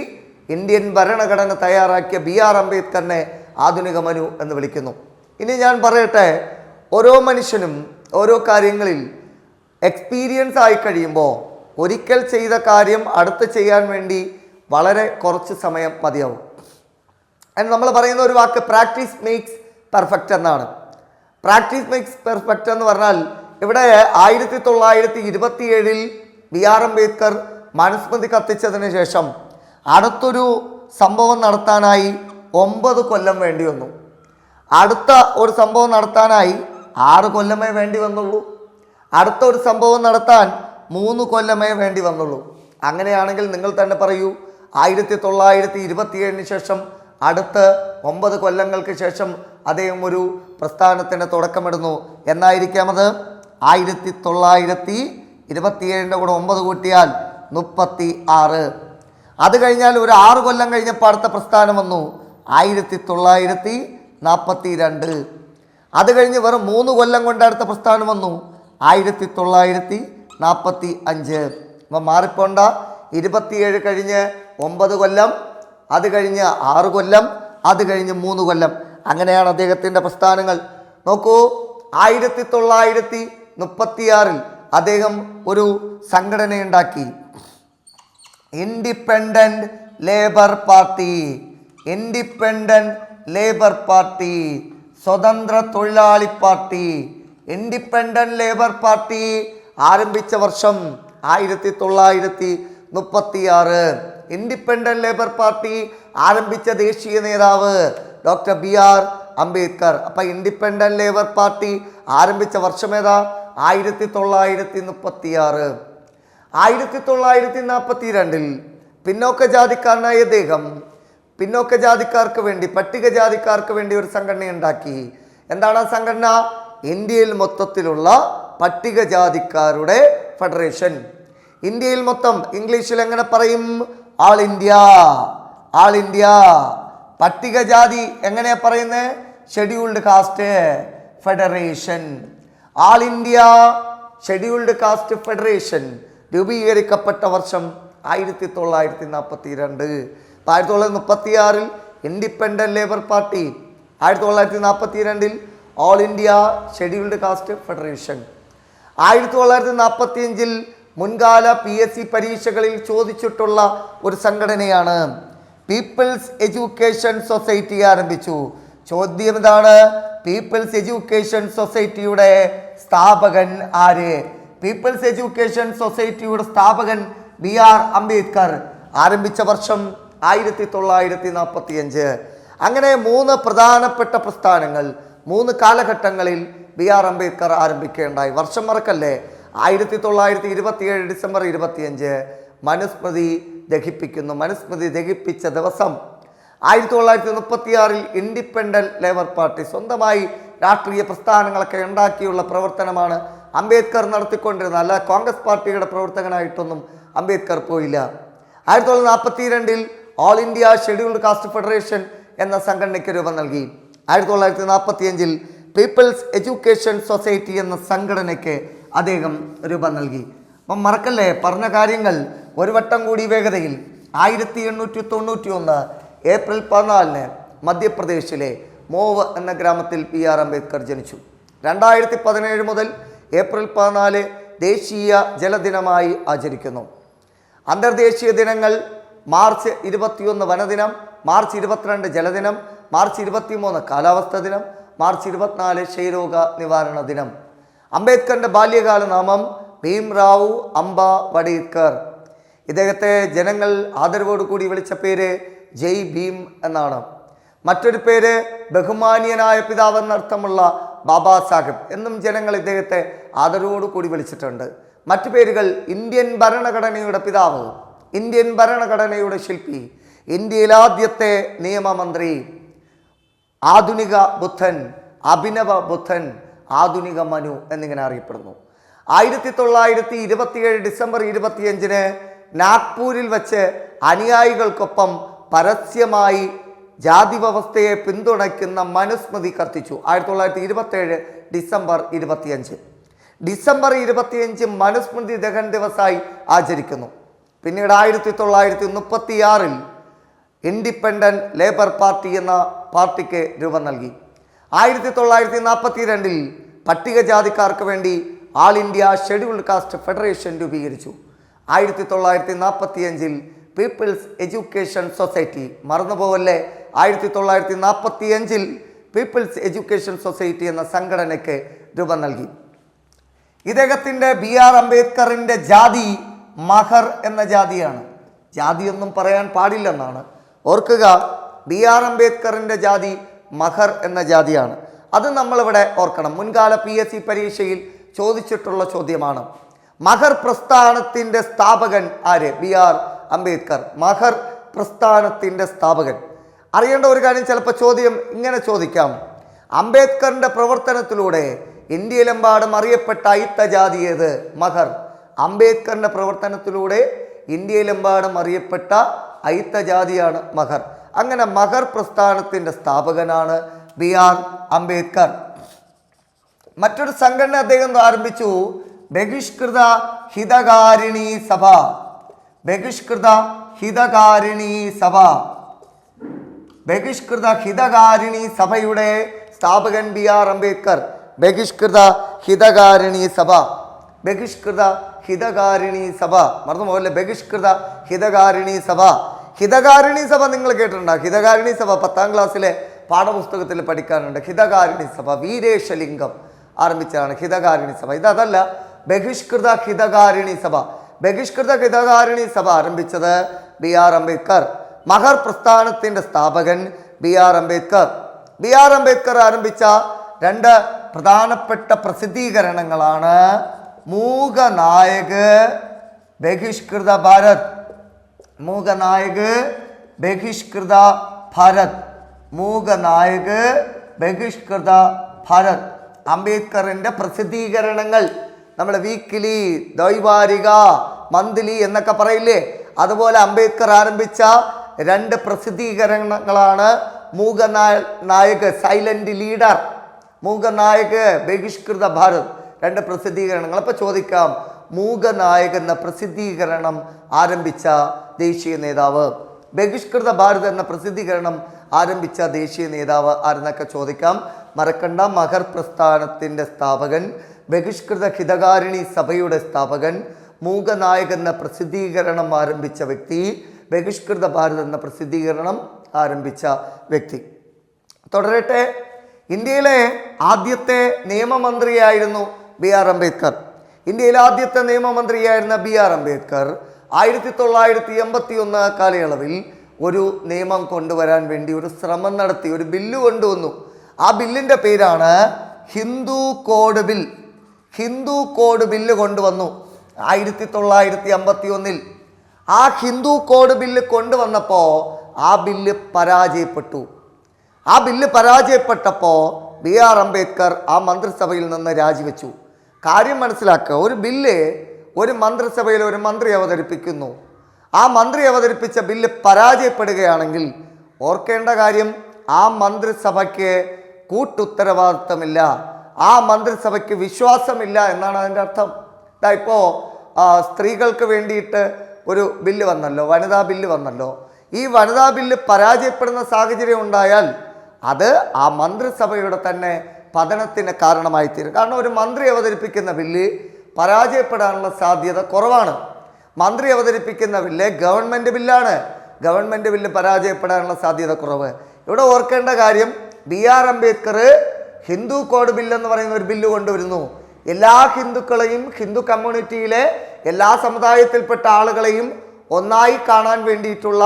ഇന്ത്യൻ ഭരണഘടന തയ്യാറാക്കിയ BR അംബേദ്കറിനെ ആധുനിക മനു എന്ന് വിളിക്കുന്നു. ഇനി ഞാൻ പറയട്ടെ, ഓരോ മനുഷ്യനും ഓരോ കാര്യങ്ങളിൽ എക്സ്പീരിയൻസ് ആയി കഴിയുമ്പോൾ ഒരിക്കൽ ചെയ്ത കാര്യം അടുത്ത് ചെയ്യാൻ വേണ്ടി വളരെ കുറച്ച് സമയം മതിയാവും. നമ്മൾ പറയുന്ന ഒരു വാക്ക് പ്രാക്ടീസ് മേക്സ് പെർഫെക്റ്റ് എന്നാണ്. പ്രാക്ടീസ് മേക്സ് പെർഫെക്റ്റ് എന്ന് പറഞ്ഞാൽ ഇവിടെ 1927 BR അംബേദ്കർ മനുസ്മൃതി കത്തിച്ചതിന് ശേഷം അടുത്തൊരു സംഭവം നടത്താനായി 9 കൊല്ലം വേണ്ടി വന്നു. അടുത്ത ഒരു സംഭവം നടത്താനായി 6 കൊല്ലമേ വേണ്ടി വന്നുള്ളൂ. അടുത്ത ഒരു സംഭവം നടത്താൻ 3 കൊല്ലമേ വേണ്ടി വന്നുള്ളൂ. അങ്ങനെയാണെങ്കിൽ നിങ്ങൾ തന്നെ പറയൂ, 1927 ശേഷം അടുത്ത് 9 കൊല്ലങ്ങൾക്ക് ശേഷം അദ്ദേഹം ഒരു പ്രസ്ഥാനത്തിന് തുടക്കമിടുന്നു. എന്നായിരിക്കാം അത്? 1927 കൂടെ 9 കൂട്ടിയാൽ 36. അത് കഴിഞ്ഞാൽ ഒരു 6 കൊല്ലം കഴിഞ്ഞപ്പോൾ അടുത്ത പ്രസ്ഥാനം വന്നു 1942. അത് കഴിഞ്ഞ് വെറും 3 കൊല്ലം കൊണ്ട് അടുത്ത പ്രസ്ഥാനം വന്നു 1945. അപ്പം മാറിപ്പോണ്ട, 27 കഴിഞ്ഞ് 9 കൊല്ലം, അത് കഴിഞ്ഞ് 6 കൊല്ലം, അത് കഴിഞ്ഞ് 3 കൊല്ലം. അങ്ങനെയാണ് അദ്ദേഹത്തിൻ്റെ പ്രസ്ഥാനങ്ങൾ. നോക്കൂ, 1936 അദ്ദേഹം ഒരു സംഘടനയുണ്ടാക്കി, Independent Labour Party. Independent Labour Party, സ്വതന്ത്ര തൊഴിലാളി പാർട്ടി. ഇൻഡിപെൻഡന്റ് ലേബർ പാർട്ടി ആരംഭിച്ച വർഷം 1936. ഇൻഡിപെൻഡന്റ് ലേബർ പാർട്ടി ആരംഭിച്ച ദേശീയ നേതാവ് ഡോക്ടർ BR അംബേദ്കർ. അപ്പം ഇൻഡിപെൻഡന്റ് ലേബർ പാർട്ടി ആരംഭിച്ച വർഷം ഏതാ? 1936. 1942 പിന്നോക്ക ജാതിക്കാരനായ അദ്ദേഹം പിന്നോക്ക ജാതിക്കാർക്ക് വേണ്ടി, പട്ടികജാതിക്കാർക്ക് വേണ്ടി ഒരു സംഘടന ഉണ്ടാക്കി. എന്താണ് ആ സംഘടന? ഇന്ത്യയിൽ മൊത്തത്തിലുള്ള പട്ടികജാതിക്കാരുടെ ഫെഡറേഷൻ. ഇന്ത്യയിൽ മൊത്തം ഇംഗ്ലീഷിൽ എങ്ങനെ പറയും? All India. All India. പട്ടികജാതി എങ്ങനെയാ പറയുന്നത്? Scheduled Caste Federation. All India Scheduled Caste Federation രൂപീകരിക്കപ്പെട്ട വർഷം 1942. 1936 Independent Labour Party, 1942 All India Scheduled Caste Federation. 1945 മുൻകാല PSC പരീക്ഷകളിൽ ചോദിച്ചിട്ടുള്ള ഒരു സംഘടനയാണ് പീപ്പിൾസ് എഡ്യൂക്കേഷൻ സൊസൈറ്റി ആരംഭിച്ചു. ചോദ്യം ഇതാണ്, പീപ്പിൾസ് എഡ്യൂക്കേഷൻ സൊസൈറ്റിയുടെ സ്ഥാപകൻ ആര്? പീപ്പിൾസ് എഡ്യൂക്കേഷൻ സൊസൈറ്റിയുടെ സ്ഥാപകൻ BR അംബേദ്കർ. ആരംഭിച്ച വർഷം 1945. അങ്ങനെ 3 പ്രധാനപ്പെട്ട പ്രസ്ഥാനങ്ങൾ 3 കാലഘട്ടങ്ങളിൽ BR അംബേദ്കർ ആരംഭിക്കുകയുണ്ടായി. വർഷം മറക്കല്ലേ, 1927 ഡിസംബർ 25 മനുസ്മൃതി ദഹിപ്പിക്കുന്നു. മനുസ്മൃതി ദഹിപ്പിച്ച ദിവസം 1936 ഇൻഡിപെൻഡന്റ് ലേബർ പാർട്ടി സ്വന്തമായി രാഷ്ട്രീയ പ്രസ്ഥാനങ്ങളൊക്കെ ഉണ്ടാക്കിയുള്ള പ്രവർത്തനമാണ് അംബേദ്കർ നടത്തിക്കൊണ്ടിരുന്നത്. അല്ല, കോൺഗ്രസ് പാർട്ടിയുടെ പ്രവർത്തകനായിട്ടൊന്നും അംബേദ്കർ പോയില്ല. 1942 All India Scheduled Caste federation എന്ന സംഘടനയ്ക്ക് രൂപം നൽകി. 1945 പീപ്പിൾസ് എഡ്യൂക്കേഷൻ സൊസൈറ്റി എന്ന സംഘടനയ്ക്ക് അദ്ദേഹം രൂപം നൽകി. അപ്പം മറക്കല്ലേ, പറഞ്ഞ കാര്യങ്ങൾ ഒരു വട്ടം കൂടി വേഗതയിൽ. 1891 ഏപ്രിൽ 14 മധ്യപ്രദേശിലെ മോവ് എന്ന ഗ്രാമത്തിൽ BR അംബേദ്കർ ജനിച്ചു. 2017 മുതൽ ഏപ്രിൽ 14 ദേശീയ ജലദിനമായി ആചരിക്കുന്നു. അന്തർദേശീയ ദിനങ്ങൾ മാർച്ച് 21 വനദിനം, മാർച്ച് 22 ജലദിനം, മാർച്ച് 23 കാലാവസ്ഥാ ദിനം, മാർച്ച് 24 ക്ഷയരോഗ നിവാരണ ദിനം. അംബേദ്കറിൻ്റെ ബാല്യകാല നാമം ഭീംറാവു അംബ വഡേക്കർ. ഇദ്ദേഹത്തെ ജനങ്ങൾ ആദരവോടുകൂടി വിളിച്ച പേര് ജയ് ഭീം എന്നാണ്. മറ്റൊരു പേര് ബഹുമാനീയനായ പിതാവ് എന്നർത്ഥമുള്ള ബാബാ സാഹിബ് എന്നും ജനങ്ങൾ ഇദ്ദേഹത്തെ ആദരവോടുകൂടി വിളിച്ചിട്ടുണ്ട്. മറ്റു പേരുകൾ ഇന്ത്യൻ ഭരണഘടനയുടെ പിതാവ്, ഇന്ത്യൻ ഭരണഘടനയുടെ ശില്പി, ഇന്ത്യയിലെ ആദ്യത്തെ നിയമമന്ത്രി, ആധുനിക ബുദ്ധൻ, അഭിനവ ബുദ്ധൻ, ആധുനിക മനു എന്നിങ്ങനെ അറിയപ്പെടുന്നു. 1927 ഡിസംബർ 25 നാഗ്പൂരിൽ വച്ച് അനുയായികൾക്കൊപ്പം പരസ്യമായി ജാതി വ്യവസ്ഥയെ പിന്തുണയ്ക്കുന്ന മനുസ്മൃതി കത്തിച്ചു. 1927 ഡിസംബർ 25. ഡിസംബർ 25 മനുസ്മൃതി ദഹൻ ദിവസമായി ആചരിക്കുന്നു. പിന്നീട് 1936 ഇൻഡിപെൻഡന്റ് ലേബർ പാർട്ടി എന്ന പാർട്ടിക്ക് രൂപം നൽകി. 1942 പട്ടികജാതിക്കാർക്ക് വേണ്ടി All India Scheduled Caste Federation രൂപീകരിച്ചു. 1945 പീപ്പിൾസ് എഡ്യൂക്കേഷൻ സൊസൈറ്റി, മറന്നുപോകല്ലേ, 1945 പീപ്പിൾസ് എഡ്യൂക്കേഷൻ സൊസൈറ്റി എന്ന സംഘടനയ്ക്ക് രൂപം നൽകി. ഇദ്ദേഹത്തിൻ്റെ BR അംബേദ്കറിൻ്റെ ജാതി മഹർ എന്ന ജാതിയാണ്. ജാതിയൊന്നും പറയാൻ പാടില്ലെന്നാണ്. ഓർക്കുക, BR അംബേദ്കറിൻ്റെ ജാതി മഹർ എന്ന ജാതിയാണ്. അത് നമ്മളിവിടെ ഓർക്കണം. മുൻകാല PSC പരീക്ഷയിൽ ചോദിച്ചിട്ടുള്ള ചോദ്യമാണ്. മഹർ പ്രസ്ഥാനത്തിൻ്റെ സ്ഥാപകൻ ആര്? BR അംബേദ്കർ, മഹർ പ്രസ്ഥാനത്തിൻ്റെ സ്ഥാപകൻ. അറിയേണ്ട ഒരു കാര്യം, ചിലപ്പോൾ ചോദ്യം ഇങ്ങനെ ചോദിക്കാം: അംബേദ്കറിൻ്റെ പ്രവർത്തനത്തിലൂടെ ഇന്ത്യയിലെമ്പാടും അറിയപ്പെട്ട അയിത്ത ജാതി ഏത്? മഹർ. അംബേദ്കറിൻ്റെ പ്രവർത്തനത്തിലൂടെ ഇന്ത്യയിലെമ്പാടും അറിയപ്പെട്ട അയിത്ത ജാതിയാണ് മഹർ. അങ്ങനെ മഹർ പ്രസ്ഥാനത്തിൻ്റെ സ്ഥാപകനാണ് BR അംബേദ്കർ. മറ്റൊരു സംഘടന അദ്ദേഹം ആരംഭിച്ചു, ബഹിഷ്കൃത ഹിതകാരിണി സഭ. ബഹിഷ്കൃത ഹിതകാരിണി സഭ. ബഹിഷ്കൃത ഹിതകാരിണി സഭയുടെ സ്ഥാപകൻ BR അംബേദ്കർ. ബഹിഷ്കൃത ഹിതകാരിണി സഭ. ബഹിഷ്കൃത ഹിതകാരിണി സഭ, മറന്നുപോകല്ലേ, ബഹിഷ്കൃത ഹിതകാരിണി സഭ. ഹിതകാരിണി സഭ നിങ്ങൾ കേട്ടിട്ടുണ്ടോ? ഹിതകാരിണി സഭ 10ാം ക്ലാസ്സിലെ പാഠപുസ്തകത്തിൽ പഠിക്കാനുണ്ട്. ഹിതകാരിണി സഭ വീരേശലിംഗം ആരംഭിച്ചതാണ് ഹിതകാരിണി സഭ. ഇതല്ല, ബഹിഷ്കൃത ഹിതകാരിണി സഭ. ബഹിഷ്കൃത ഹിതകാരിണി സഭ ആരംഭിച്ചത് BR അംബേദ്കർ. മഹർ പ്രസ്ഥാനത്തിൻ്റെ സ്ഥാപകൻ BR അംബേദ്കർ. BR അംബേദ്കർ ആരംഭിച്ച 2 പ്രധാനപ്പെട്ട പ്രസിദ്ധീകരണങ്ങളാണ് മൂകനായക്, ബഹിഷ്കൃത ഭാരത്. മൂകനായക്, ബഹിഷ്കൃത ഭാരത്. മൂകനായക്, ബഹിഷ്കൃത ഭാരത്. അംബേദ്കറിൻ്റെ പ്രസിദ്ധീകരണങ്ങൾ നമ്മൾ വീക്കിലി, ദ്വൈവാരിക, മന്ത്ലി എന്നൊക്കെ പറയില്ലേ, അതുപോലെ അംബേദ്കർ ആരംഭിച്ച 2 പ്രസിദ്ധീകരണങ്ങളാണ് മൂകനായക്, സൈലന്റ് ലീഡർ, മൂകനായക്, ബഹിഷ്കൃത ഭാരത്, 2 പ്രസിദ്ധീകരണങ്ങൾ. അപ്പോൾ ചോദിക്കാം, മൂകനായക് എന്ന പ്രസിദ്ധീകരണം ആരംഭിച്ച ദേശീയ നേതാവ്, ബഹിഷ്കൃത ഭാരത് എന്ന പ്രസിദ്ധീകരണം ആരംഭിച്ച ദേശീയ നേതാവ് ആരെന്നൊക്കെ ചോദിക്കാം. മറക്കണ്ട, മഹർ പ്രസ്ഥാനത്തിൻ്റെ സ്ഥാപകൻ, ബഹിഷ്കൃത ഹിതകാരിണി സഭയുടെ സ്ഥാപകൻ, മൂകനായക് എന്ന പ്രസിദ്ധീകരണം ആരംഭിച്ച വ്യക്തി, ബഹിഷ്കൃത ഭാരത് എന്ന പ്രസിദ്ധീകരണം ആരംഭിച്ച വ്യക്തി. തുടരട്ടെ. ഇന്ത്യയിലെ ആദ്യത്തെ നിയമമന്ത്രിയായിരുന്നു BR അംബേദ്കർ. ഇന്ത്യയിലെ ആദ്യത്തെ നിയമമന്ത്രിയായിരുന്ന BR അംബേദ്കർ 1981 കാലയളവിൽ ഒരു നിയമം കൊണ്ടുവരാൻ വേണ്ടി ഒരു ശ്രമം നടത്തി, ഒരു ബില്ല് കൊണ്ടുവന്നു. ആ ബില്ലിൻ്റെ പേരാണ് Hindu code bill. Hindu code bill കൊണ്ടുവന്നു 1951. ആ ഹിന്ദു കോഡ് ബില്ല് കൊണ്ടുവന്നപ്പോൾ ആ ബില്ല് പരാജയപ്പെട്ടു. ആ ബില്ല് പരാജയപ്പെട്ടപ്പോൾ BR അംബേദ്കർ ആ മന്ത്രിസഭയിൽ നിന്ന് രാജിവെച്ചു. കാര്യം മനസ്സിലാക്കുക, ഒരു ബില്ല് ഒരു മന്ത്രിസഭയിൽ ഒരു മന്ത്രി അവതരിപ്പിക്കുന്നു. ആ മന്ത്രി അവതരിപ്പിച്ച ബില്ല് പരാജയപ്പെടുകയാണെങ്കിൽ ഓർക്കേണ്ട കാര്യം, ആ മന്ത്രിസഭയ്ക്ക് കൂട്ടുത്തരവാദിത്തമില്ല, ആ മന്ത്രിസഭയ്ക്ക് വിശ്വാസമില്ല എന്നാണ് അതിൻ്റെ അർത്ഥം. ഇപ്പോൾ സ്ത്രീകൾക്ക് വേണ്ടിയിട്ട് ഒരു ബില്ല് വന്നല്ലോ, വനിതാ ബില്ല് വന്നല്ലോ. ഈ വനിതാ ബില്ല് പരാജയപ്പെടുന്ന സാഹചര്യം ഉണ്ടായാൽ അത് ആ മന്ത്രിസഭയുടെ തന്നെ പതനത്തിന് കാരണമായി തീരും. കാരണം ഒരു മന്ത്രി അവതരിപ്പിക്കുന്ന ബില്ല് പരാജയപ്പെടാനുള്ള സാധ്യത കുറവാണ്. മന്ത്രി അവതരിപ്പിക്കുന്ന ബില്ല് ഗവൺമെൻറ് ബില്ലാണ്. ഗവൺമെൻറ് ബില്ല് പരാജയപ്പെടാനുള്ള സാധ്യത കുറവ്. ഇവിടെ ഓർക്കേണ്ട കാര്യം, BR Ambedkar Hindu code bill എന്ന് പറയുന്ന ഒരു ബില്ല് കൊണ്ടുവരുന്നു. എല്ലാ ഹിന്ദുക്കളെയും, ഹിന്ദു കമ്മ്യൂണിറ്റിയിലെ എല്ലാ സമുദായത്തിൽപ്പെട്ട ആളുകളെയും ഒന്നായി കാണാൻ വേണ്ടിയിട്ടുള്ള,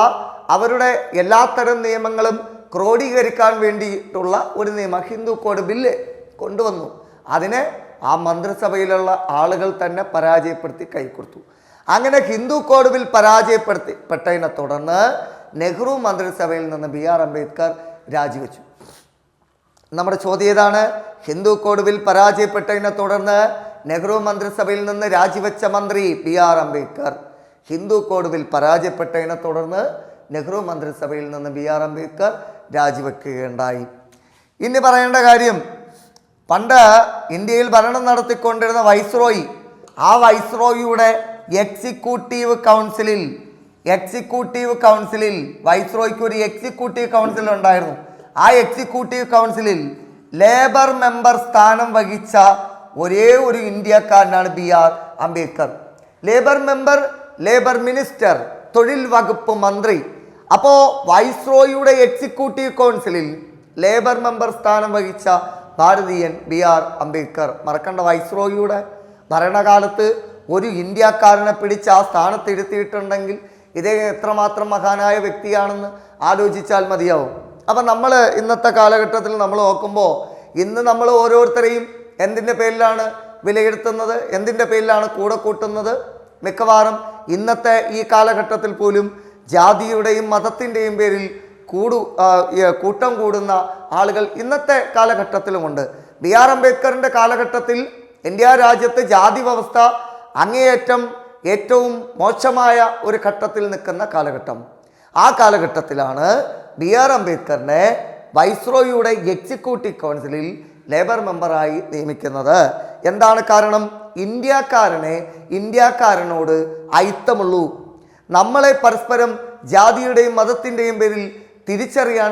അവരുടെ എല്ലാത്തരം നിയമങ്ങളും ക്രോഡീകരിക്കാൻ വേണ്ടിയിട്ടുള്ള ഒരു നിയമം ഹിന്ദു കോഡ് ബില്ല് കൊണ്ടുവന്നു. അതിനെ ആ മന്ത്രിസഭയിലുള്ള ആളുകൾ തന്നെ പരാജയപ്പെടുത്തി കൈക്കൊടുത്തു. അങ്ങനെ ഹിന്ദു കോഡ് ബിൽ പരാജയപ്പെടുത്തിപ്പെട്ടതിനെ തുടർന്ന് നെഹ്റു മന്ത്രിസഭയിൽ നിന്ന് BR അംബേദ്കർ രാജിവെച്ചു. നമ്മുടെ ചോദ്യം ഏതാണ്? ഹിന്ദു കോഡ് ബിൽ പരാജയപ്പെട്ടതിനെ തുടർന്ന് നെഹ്റു മന്ത്രിസഭയിൽ നിന്ന് രാജിവെച്ച മന്ത്രി BR Ambedkar. Hindu code bill പരാജയപ്പെട്ടതിനെ തുടർന്ന് നെഹ്റു മന്ത്രിസഭയിൽ നിന്ന് BR അംബേദ്കർ രാജിവെക്കുകയുണ്ടായി. ഇനി പറയേണ്ട കാര്യം, പണ്ട് ഇന്ത്യയിൽ ഭരണം നടത്തിക്കൊണ്ടിരുന്ന വൈസ്രോയി, ആ വൈസ്രോയിയുടെ എക്സിക്യൂട്ടീവ് കൗൺസിലിൽ വൈസ്രോയ്ക്ക് ഒരു എക്സിക്യൂട്ടീവ് കൗൺസിൽ ഉണ്ടായിരുന്നു. ആ എക്സിക്യൂട്ടീവ് കൗൺസിലിൽ ലേബർ മെമ്പർ സ്ഥാനം വഹിച്ച ഒരേ ഒരു ഇന്ത്യക്കാരനാണ് BR Ambedkar. Labour member, labour minister, തൊഴിൽ വകുപ്പ് മന്ത്രി. അപ്പോൾ വൈസ്രോയിയുടെ എക്സിക്യൂട്ടീവ് കൗൺസിലിൽ ലേബർ മെമ്പർ സ്ഥാനം വഹിച്ച ഭാരതീയൻ BR അംബേദ്കർ. മറക്കണ്ട, വൈസ്രോയിയുടെ ഭരണകാലത്ത് ഒരു ഇന്ത്യക്കാരനെ പിടിച്ച് ആ സ്ഥാനത്തിരുത്തിയിട്ടുണ്ടെങ്കിൽ ഇദ്ദേഹം എത്രമാത്രം മഹാനായ വ്യക്തിയാണെന്ന് ആലോചിച്ചാൽ മതിയാവും. അപ്പം നമ്മൾ ഇന്നത്തെ കാലഘട്ടത്തിൽ നമ്മൾ നോക്കുമ്പോൾ ഇന്ന് നമ്മൾ ഓരോരുത്തരെയും എന്തിൻ്റെ പേരിലാണ് വിലയിരുത്തുന്നത്, എന്തിൻ്റെ പേരിലാണ് കൂടെ കൂട്ടുന്നത്? മിക്കവാറും ഇന്നത്തെ ഈ കാലഘട്ടത്തിൽ പോലും ജാതിയുടെയും മതത്തിൻ്റെയും പേരിൽ കൂട്ടം കൂടുന്ന ആളുകൾ ഇന്നത്തെ കാലഘട്ടത്തിലുമുണ്ട്. BR അംബേദ്കറിൻ്റെ കാലഘട്ടത്തിൽ ഇന്ത്യ രാജ്യത്ത് ജാതി വ്യവസ്ഥ അങ്ങേയറ്റം ഏറ്റവും മോശമായ ഒരു ഘട്ടത്തിൽ നിൽക്കുന്ന കാലഘട്ടം. ആ കാലഘട്ടത്തിലാണ് BR അംബേദ്കറിനെ വൈസ്രോയിയുടെ എക്സിക്യൂട്ടീവ് കൗൺസിലിൽ ലേബർ മെമ്പറായി നിയമിക്കുന്നത്. എന്താണ് കാരണം? ഇന്ത്യക്കാരനോട് അയിത്തമുള്ളൂ. നമ്മളെ പരസ്പരം ജാതിയുടെയും മതത്തിൻ്റെയും പേരിൽ തിരിച്ചറിയാൻ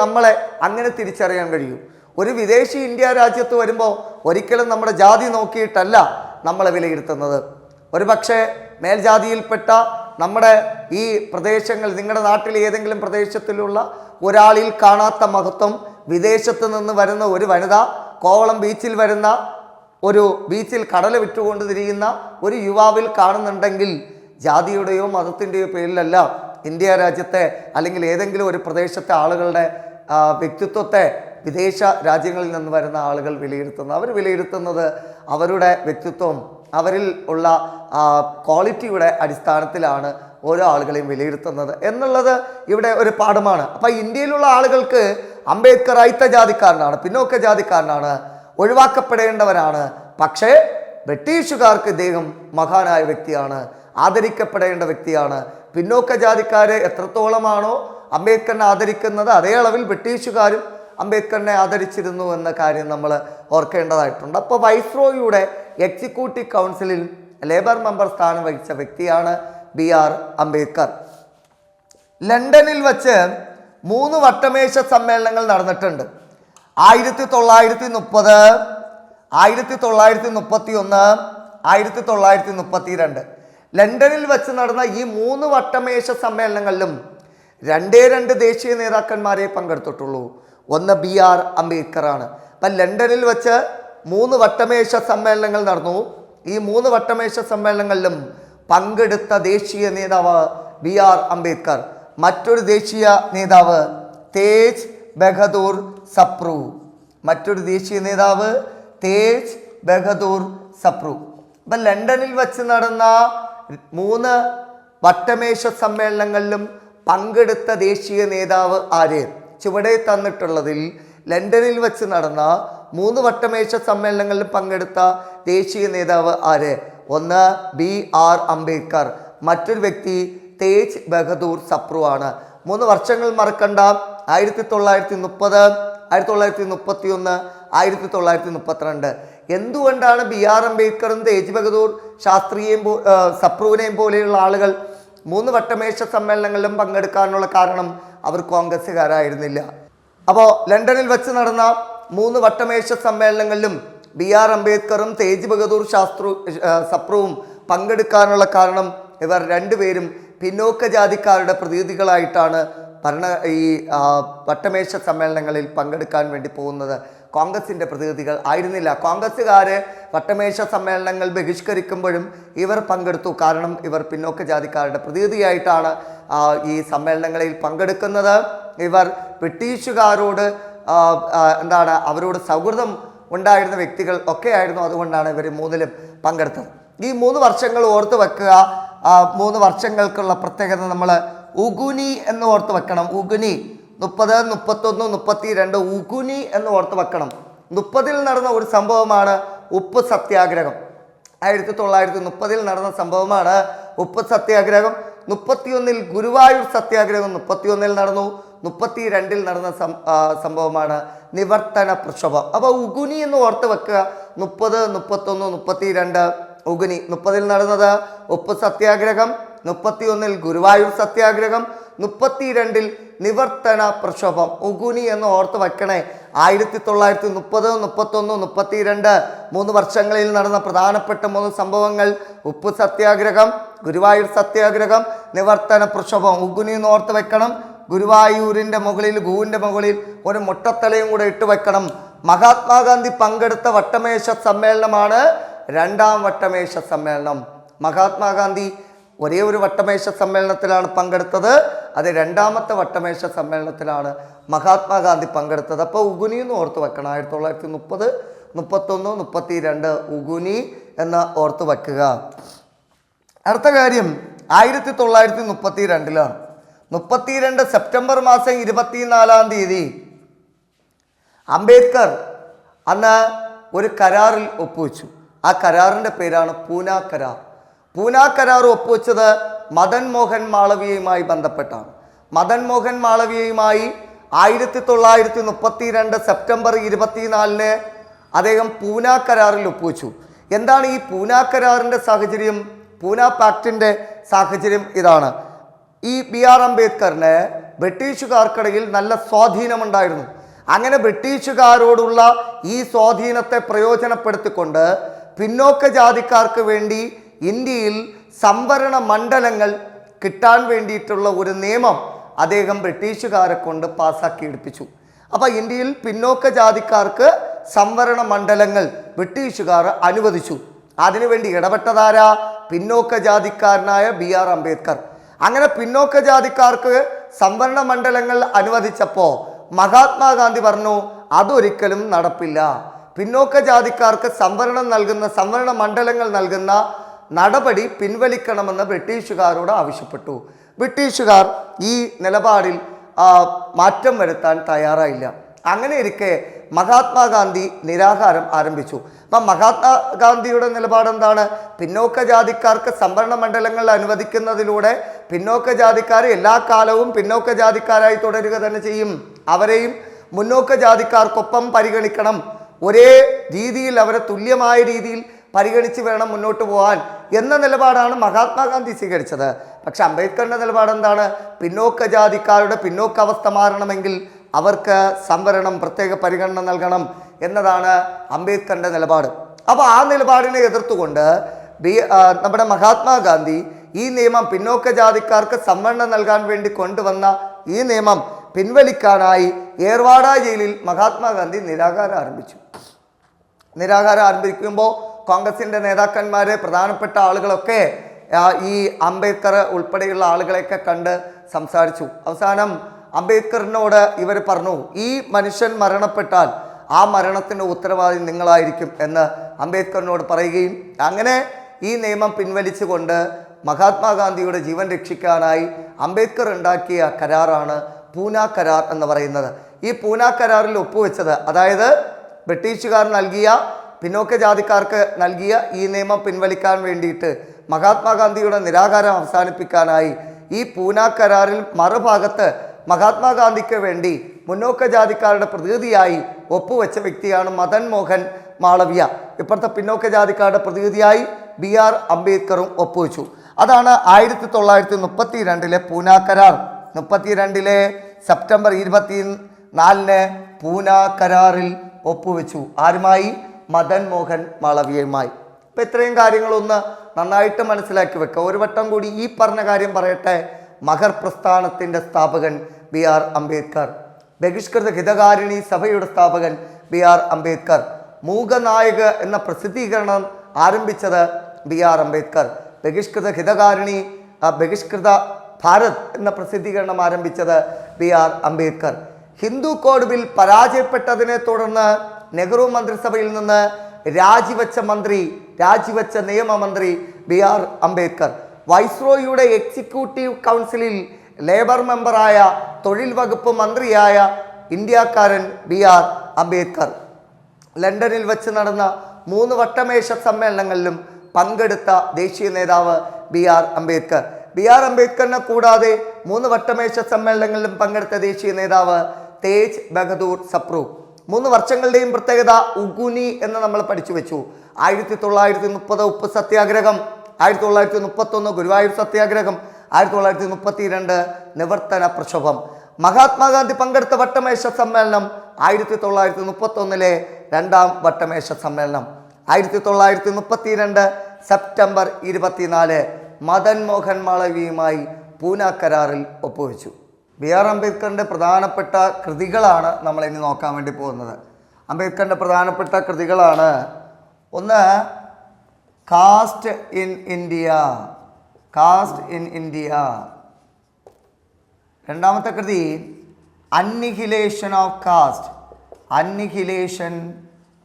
നമ്മളെ അങ്ങനെ തിരിച്ചറിയാൻ കഴിയൂ. ഒരു വിദേശി ഇന്ത്യ രാജ്യത്ത് വരുമ്പോൾ ഒരിക്കലും നമ്മുടെ ജാതി നോക്കിയിട്ടല്ല നമ്മളെ വിലയിരുത്തുന്നത്. ഒരു പക്ഷേ മേൽജാതിയിൽപ്പെട്ട നമ്മുടെ ഈ പ്രദേശങ്ങൾ, നിങ്ങളുടെ നാട്ടിലെ ഏതെങ്കിലും പ്രദേശത്തിലുള്ള ഒരാളിൽ കാണാത്ത മഹത്വം വിദേശത്ത് നിന്ന് വരുന്ന ഒരു വനിത കോവളം ബീച്ചിൽ കടല വിറ്റുകൊണ്ട് തിരിയുന്ന ഒരു യുവാവിൽ കാണുന്നുണ്ടെങ്കിൽ ജാതിയുടെയോ മതത്തിൻ്റെയോ പേരിലല്ല ഇന്ത്യ രാജ്യത്തെ അല്ലെങ്കിൽ ഏതെങ്കിലും ഒരു പ്രദേശത്തെ ആളുകളുടെ വ്യക്തിത്വത്തെ വിദേശ രാജ്യങ്ങളിൽ നിന്ന് വരുന്ന ആളുകൾ വിലയിരുത്തുന്നത് അവരുടെ വ്യക്തിത്വം, അവരിൽ ഉള്ള ക്വാളിറ്റിയുടെ അടിസ്ഥാനത്തിലാണ് ഓരോ ആളുകളെയും വിലയിരുത്തുന്നത് എന്നുള്ളത് ഇവിടെ ഒരു പാഠമാണ്. അപ്പം ഇന്ത്യയിലുള്ള ആളുകൾക്ക് അംബേദ്കർ അയിത്ത ജാതിക്കാരനാണ്, പിന്നോക്ക ജാതിക്കാരനാണ്, ഒഴിവാക്കപ്പെടേണ്ടവരാണ്. പക്ഷേ ബ്രിട്ടീഷുകാർക്ക് ഇദ്ദേഹം മഹാനായ വ്യക്തിയാണ്, ആദരിക്കപ്പെടേണ്ട വ്യക്തിയാണ്. പിന്നോക്ക ജാതിക്കാരെ എത്രത്തോളമാണോ അംബേദ്കറിനെ ആദരിക്കുന്നത്, അതേ അളവിൽ ബ്രിട്ടീഷുകാരും അംബേദ്കറിനെ ആദരിച്ചിരുന്നു എന്ന കാര്യം നമ്മൾ ഓർക്കേണ്ടതായിട്ടുണ്ട്. അപ്പോൾ വൈസ്രോയിയുടെ എക്സിക്യൂട്ടീവ് കൗൺസിലിൽ ലേബർ മെമ്പർ സ്ഥാനം വഹിച്ച വ്യക്തിയാണ് BR അംബേദ്കർ. ലണ്ടനിൽ വച്ച് 3 വട്ടമേശ സമ്മേളനങ്ങൾ നടന്നിട്ടുണ്ട്. 1930, 1931, 1932. ലണ്ടനിൽ വെച്ച് നടന്ന ഈ 3 വട്ടമേശ സമ്മേളനങ്ങളിലും 2 ദേശീയ നേതാക്കന്മാരെ പങ്കെടുത്തിട്ടുള്ളൂ. ഒന്ന് BR അംബേദ്കർ ആണ്. അപ്പം ലണ്ടനിൽ വെച്ച് 3 വട്ടമേശ സമ്മേളനങ്ങൾ നടന്നു. ഈ 3 വട്ടമേശ സമ്മേളനങ്ങളിലും പങ്കെടുത്ത ദേശീയ നേതാവ് BR അംബേദ്കർ. മറ്റൊരു ദേശീയ നേതാവ് തേജ് ബഹദൂർ സപ്രു. അപ്പം ലണ്ടനിൽ വെച്ച് നടന്ന 3 വട്ടമേശ സമ്മേളനങ്ങളിലും പങ്കെടുത്ത ദേശീയ നേതാവ് ആര്? ചുവടെ തന്നിട്ടുള്ളതിൽ ലണ്ടനിൽ വെച്ച് നടന്ന 3 വട്ടമേശ സമ്മേളനങ്ങളിൽ പങ്കെടുത്ത ദേശീയ നേതാവ് ആര്? ഒന്ന് BR അംബേദ്കർ, മറ്റൊരു വ്യക്തി തേജ് ബഹദൂർ സപ്രു ആണ്. 3 വർഷങ്ങൾ മറക്കണ്ട. 1930, 1931, 1932. എന്തുകൊണ്ടാണ് BR അംബേദ്കറും തേജ് ബഹദൂർ സപ്രുവിനെയും പോലെയുള്ള ആളുകൾ 3 വട്ടമേശ സമ്മേളനങ്ങളിലും പങ്കെടുക്കാനുള്ള കാരണം? അവർ കോൺഗ്രസ്സുകാരായിരുന്നില്ല. അപ്പോൾ ലണ്ടനിൽ വെച്ച് നടന്ന 3 വട്ടമേശ സമ്മേളനങ്ങളിലും BR അംബേദ്കറും തേജ് ബഹദൂർ സപ്രുവും പങ്കെടുക്കാനുള്ള കാരണം ഇവർ രണ്ടുപേരും പിന്നോക്ക ജാതിക്കാരുടെ പ്രതിനിധികളായിട്ടാണ് ഈ വട്ടമേശ സമ്മേളനങ്ങളിൽ പങ്കെടുക്കാൻ വേണ്ടി പോകുന്നത്. കോൺഗ്രസിൻ്റെ പ്രതിനിധികൾ ആയിരുന്നില്ല. കോൺഗ്രസ്സുകാരെ വട്ടമേശ സമ്മേളനങ്ങൾ ബഹിഷ്കരിക്കുമ്പോഴും ഇവർ പങ്കെടുത്തു. കാരണം ഇവർ പിന്നോക്ക ജാതിക്കാരുടെ പ്രതിനിധിയായിട്ടാണ് ഈ സമ്മേളനങ്ങളിൽ പങ്കെടുക്കുന്നത്. ഇവർ ബ്രിട്ടീഷുകാരോട് അവരോട് സൗഹൃദം ഉണ്ടായിരുന്ന വ്യക്തികൾ ഒക്കെ ആയിരുന്നു. അതുകൊണ്ടാണ് ഇവർ 3ലും പങ്കെടുത്തത്. ഈ 3 വർഷങ്ങൾ ഓർത്ത് വെക്കുക. 3 വർഷങ്ങൾക്കുള്ള പ്രത്യേകത നമ്മൾ ഉഗുനി എന്ന് ഓർത്ത് വെക്കണം. ഉഗുനി 30, 31, 32 ഉഗുനി എന്ന് ഓർത്ത് വെക്കണം. 30-ൽ നടന്ന ഒരു സംഭവമാണ് ഉപ്പ് സത്യാഗ്രഹം. 1930 നടന്ന സംഭവമാണ് ഉപ്പ് സത്യാഗ്രഹം. 31 ഗുരുവായൂർ സത്യാഗ്രഹം 31 നടന്നു. 32 നടന്ന സംഭവമാണ് നിവർത്തന പ്രക്ഷോഭം. അപ്പോൾ ഉഗുനി എന്ന് ഓർത്ത് വെക്കുക. 30, 31, 32 ഉഗുനി. 30 നടന്നത് ഉപ്പ് സത്യാഗ്രഹം, 31 ഗുരുവായൂർ സത്യാഗ്രഹം, 32 നിവർത്തന പ്രക്ഷോഭം. ഉഗുനി എന്ന് ഓർത്ത് വയ്ക്കണേ. 1930, 31, 32 3 വർഷങ്ങളിൽ നടന്ന പ്രധാനപ്പെട്ട 3 സംഭവങ്ങൾ: ഉപ്പ് സത്യാഗ്രഹം, ഗുരുവായൂർ സത്യാഗ്രഹം, നിവർത്തന പ്രക്ഷോഭം. ഉഗുനി എന്ന് ഓർത്ത് വെക്കണം. ഗുരുവായൂരിൻ്റെ മുകളിൽ, ഗുവിൻ്റെ മുകളിൽ ഒരു മുട്ടത്തലയും കൂടെ ഇട്ട് വെക്കണം. മഹാത്മാഗാന്ധി പങ്കെടുത്ത വട്ടമേശ സമ്മേളനമാണ് 2ാം വട്ടമേശ സമ്മേളനം. മഹാത്മാഗാന്ധി ഒരേ ഒരു വട്ടമേശ സമ്മേളനത്തിലാണ് പങ്കെടുത്തത്. അത് 2ാമത്തെ വട്ടമേശ സമ്മേളനത്തിലാണ് മഹാത്മാഗാന്ധി പങ്കെടുത്തത്. അപ്പോൾ ഉഗുനി എന്ന് ഓർത്ത് വെക്കണം. 1930, 31, 32 ഉഗുനി എന്ന് ഓർത്ത് വെക്കുക. അടുത്ത കാര്യം 1932 32 സെപ്റ്റംബർ മാസം 24-ാം തീയതി അംബേദ്കർ അന്ന് ഒരു കരാറിൽ ഒപ്പുവെച്ചു. ആ കരാറിൻ്റെ പേരാണ് പൂനാ കരാർ. പൂനാ കരാർ ഒപ്പുവെച്ചത് മദൻ മോഹൻ മാളവ്യയുമായി ബന്ധപ്പെട്ടാണ്. മദൻ മോഹൻ മാളവ്യയുമായി 1932 സെപ്റ്റംബർ 24 അദ്ദേഹം പൂനാ കരാറിൽ ഒപ്പുവെച്ചു. എന്താണ് ഈ പൂനാ കരാറിൻ്റെ സാഹചര്യം? പൂനാ പാക്റ്റിൻ്റെ സാഹചര്യം ഇതാണ്. ഈ BR അംബേദ്കറിന് ബ്രിട്ടീഷുകാർക്കിടയിൽ നല്ല സ്വാധീനമുണ്ടായിരുന്നു. അങ്ങനെ ബ്രിട്ടീഷുകാരോടുള്ള ഈ സ്വാധീനത്തെ പ്രയോജനപ്പെടുത്തിക്കൊണ്ട് പിന്നോക്ക ജാതിക്കാർക്ക് വേണ്ടി ഇന്ത്യയിൽ സംവരണ മണ്ഡലങ്ങൾ കിട്ടാൻ വേണ്ടിയിട്ടുള്ള ഒരു നിയമം അദ്ദേഹം ബ്രിട്ടീഷുകാരെ കൊണ്ട് പാസ്സാക്കി എടുപ്പിച്ചു. അപ്പോൾ ഇന്ത്യയിൽ പിന്നോക്ക ജാതിക്കാർക്ക് സംവരണ മണ്ഡലങ്ങൾ ബ്രിട്ടീഷുകാർ അനുവദിച്ചു. അതിനുവേണ്ടി ഇടപെട്ടതാരാ? പിന്നോക്ക ജാതിക്കാരനായ BR അംബേദ്കർ. അങ്ങനെ പിന്നോക്ക ജാതിക്കാർക്ക് സംവരണ മണ്ഡലങ്ങൾ അനുവദിച്ചപ്പോൾ മഹാത്മാഗാന്ധി പറഞ്ഞു, അതൊരിക്കലും നടപ്പില്ല. പിന്നോക്ക ജാതിക്കാർക്ക് സംവരണ മണ്ഡലങ്ങൾ നൽകുന്ന നടപടി പിൻവലിക്കണമെന്ന് ബ്രിട്ടീഷുകാരോട് ആവശ്യപ്പെട്ടു. ബ്രിട്ടീഷുകാർ ഈ നിലപാടിൽ മാറ്റം വരുത്താൻ തയ്യാറായില്ല. അങ്ങനെ ഇരിക്കെ മഹാത്മാഗാന്ധി നിരാഹാരം ആരംഭിച്ചു. അപ്പം മഹാത്മാഗാന്ധിയുടെ നിലപാട് എന്താണ്? പിന്നോക്ക ജാതിക്കാർക്ക് സംവരണ മണ്ഡലങ്ങൾ അനുവദിക്കുന്നതിലൂടെ പിന്നോക്ക ജാതിക്കാരെ എല്ലാ കാലവും പിന്നോക്ക ജാതിക്കാരായി തുടരുക തന്നെ ചെയ്യും. അവരെയും മുന്നോക്ക ജാതിക്കാർക്കൊപ്പം പരിഗണിക്കണം. ഒരേ രീതിയിൽ, അവരെ തുല്യമായ രീതിയിൽ പരിഗണിച്ച് വേണം മുന്നോട്ട് പോകാൻ എന്ന നിലപാടാണ് മഹാത്മാഗാന്ധി സ്വീകരിച്ചത്. പക്ഷെ അംബേദ്കറിൻ്റെ നിലപാട് എന്താണ്? പിന്നോക്ക ജാതിക്കാരുടെ പിന്നോക്കാവസ്ഥ മാറണമെങ്കിൽ അവർക്ക് സംവരണം, പ്രത്യേക പരിഗണന നൽകണം എന്നതാണ് അംബേദ്കറിൻ്റെ നിലപാട്. അപ്പോൾ ആ നിലപാടിനെ എതിർത്തുകൊണ്ട് നമ്മുടെ മഹാത്മാഗാന്ധി ഈ നിയമം, പിന്നോക്ക ജാതിക്കാർക്ക് സംവരണം നൽകാൻ വേണ്ടി കൊണ്ടുവന്ന ഈ നിയമം പിൻവലിക്കാനായി ഏർവാഡ ജയിലിൽ മഹാത്മാഗാന്ധി നിരാഹാരം ആരംഭിച്ചു. നിരാഹാരം ആരംഭിക്കുമ്പോൾ കോൺഗ്രസിൻ്റെ നേതാക്കന്മാർ, പ്രധാനപ്പെട്ട ആളുകളൊക്കെ ഈ അംബേദ്കർ ഉൾപ്പെടെയുള്ള ആളുകളെയൊക്കെ കണ്ട് സംസാരിച്ചു. അവസാനം അംബേദ്കറിനോട് ഇവർ പറഞ്ഞു, ഈ മനുഷ്യൻ മരണപ്പെട്ടാൽ ആ മരണത്തിൻ്റെ ഉത്തരവാദി നിങ്ങളായിരിക്കും എന്ന് അംബേദ്കറിനോട് പറയുകയും അങ്ങനെ ഈ നിയമം പിൻവലിച്ചുകൊണ്ട് മഹാത്മാഗാന്ധിയുടെ ജീവൻ രക്ഷിക്കാനായി അംബേദ്കർ ഉണ്ടാക്കിയ കരാറാണ് പൂനാ കരാർ എന്ന് പറയുന്നത്. ഈ പൂനാ കരാറിൽ ഒപ്പുവെച്ചത്, അതായത് ബ്രിട്ടീഷുകാർ നൽകിയ, പിന്നോക്ക ജാതിക്കാർക്ക് നൽകിയ ഈ നിയമം പിൻവലിക്കാൻ വേണ്ടിയിട്ട് മഹാത്മാഗാന്ധിയുടെ നിരാഹാരം അവസാനിപ്പിക്കാനായി ഈ പൂനാ കരാറിൽ മറുഭാഗത്ത് മഹാത്മാഗാന്ധിക്ക് വേണ്ടി മുന്നോക്ക ജാതിക്കാരുടെ പ്രതിനിധിയായി ഒപ്പുവെച്ച വ്യക്തിയാണ് മദൻ മോഹൻ മാളവ്യ. ഇപ്പോഴത്തെ പിന്നോക്ക ജാതിക്കാരുടെ പ്രതിനിധിയായി BR അംബേദ്കറും ഒപ്പുവെച്ചു. അതാണ് 1932 പൂനാ കരാർ. 32 സെപ്റ്റംബർ 24 പൂനാ കരാറിൽ ഒപ്പുവെച്ചു. ആരുമായി? മദൻ മോഹൻ മാളവ്യയുമായി. ഇപ്പം ഇത്രയും കാര്യങ്ങളൊന്ന് നന്നായിട്ട് മനസ്സിലാക്കി വെക്കുക. ഒരു വട്ടം കൂടി ഈ പറഞ്ഞ കാര്യം പറയട്ടെ. മഹർ പ്രസ്ഥാനത്തിൻ്റെ സ്ഥാപകൻ BR അംബേദ്കർ, ബഹിഷ്കൃത ഹിതകാരിണി സഭയുടെ സ്ഥാപകൻ BR അംബേദ്കർ, മൂകനായക് എന്ന പ്രസിദ്ധീകരണം ആരംഭിച്ചത് BR അംബേദ്കർ, ബഹിഷ്കൃത ഹിതകാരിണി, ബഹിഷ്കൃത ഭാരത് എന്ന പ്രസിദ്ധീകരണം ആരംഭിച്ചത് BR Ambedkar. Hindu code bill പരാജയപ്പെട്ടതിനെ തുടർന്ന് നെഹ്റു മന്ത്രിസഭയിൽ നിന്ന് രാജിവെച്ച നിയമമന്ത്രി BR അംബേദ്കർ. വൈസ്രോയിയുടെ എക്സിക്യൂട്ടീവ് കൗൺസിലിൽ ലേബർ മെമ്പറായ, തൊഴിൽ വകുപ്പ് മന്ത്രിയായ ഇന്ത്യക്കാരൻ BR അംബേദ്കർ. ലണ്ടനിൽ വെച്ച് നടന്ന 3 വട്ടമേശ സമ്മേളനങ്ങളിലും പങ്കെടുത്ത ദേശീയ നേതാവ് BR അംബേദ്കർ. BR അംബേദ്കറിനെ കൂടാതെ 3 വട്ടമേശ സമ്മേളനങ്ങളിലും പങ്കെടുത്ത ദേശീയ നേതാവ് തേജ് ബഹദൂർ സപ്രു. 3 വർഷങ്ങളുടെയും പ്രത്യേകത ഉഗുനി എന്ന് നമ്മൾ പഠിച്ചു വെച്ചു. 1930 ഉപ്പ് സത്യാഗ്രഹം, 1931 ഗുരുവായൂർ സത്യാഗ്രഹം, 1932 നിവർത്തന പ്രക്ഷോഭം. മഹാത്മാഗാന്ധി പങ്കെടുത്ത വട്ടമേശ സമ്മേളനം 1931 2ാം വട്ടമേശ സമ്മേളനം. 1932 സെപ്റ്റംബർ 24 മദൻ മോഹൻ മാളവ്യയുമായി പൂന കരാറിൽ ഒപ്പുവെച്ചു. BR അംബേദ്കറിൻ്റെ പ്രധാനപ്പെട്ട കൃതികളാണ് നമ്മൾ ഇനി നോക്കാൻ വേണ്ടി പോകുന്നത്. അംബേദ്കറിൻ്റെ പ്രധാനപ്പെട്ട കൃതികളാണ്: ഒന്ന് caste in India, caste in India. രണ്ടാമത്തെ കൃതി annihilation of caste, annihilation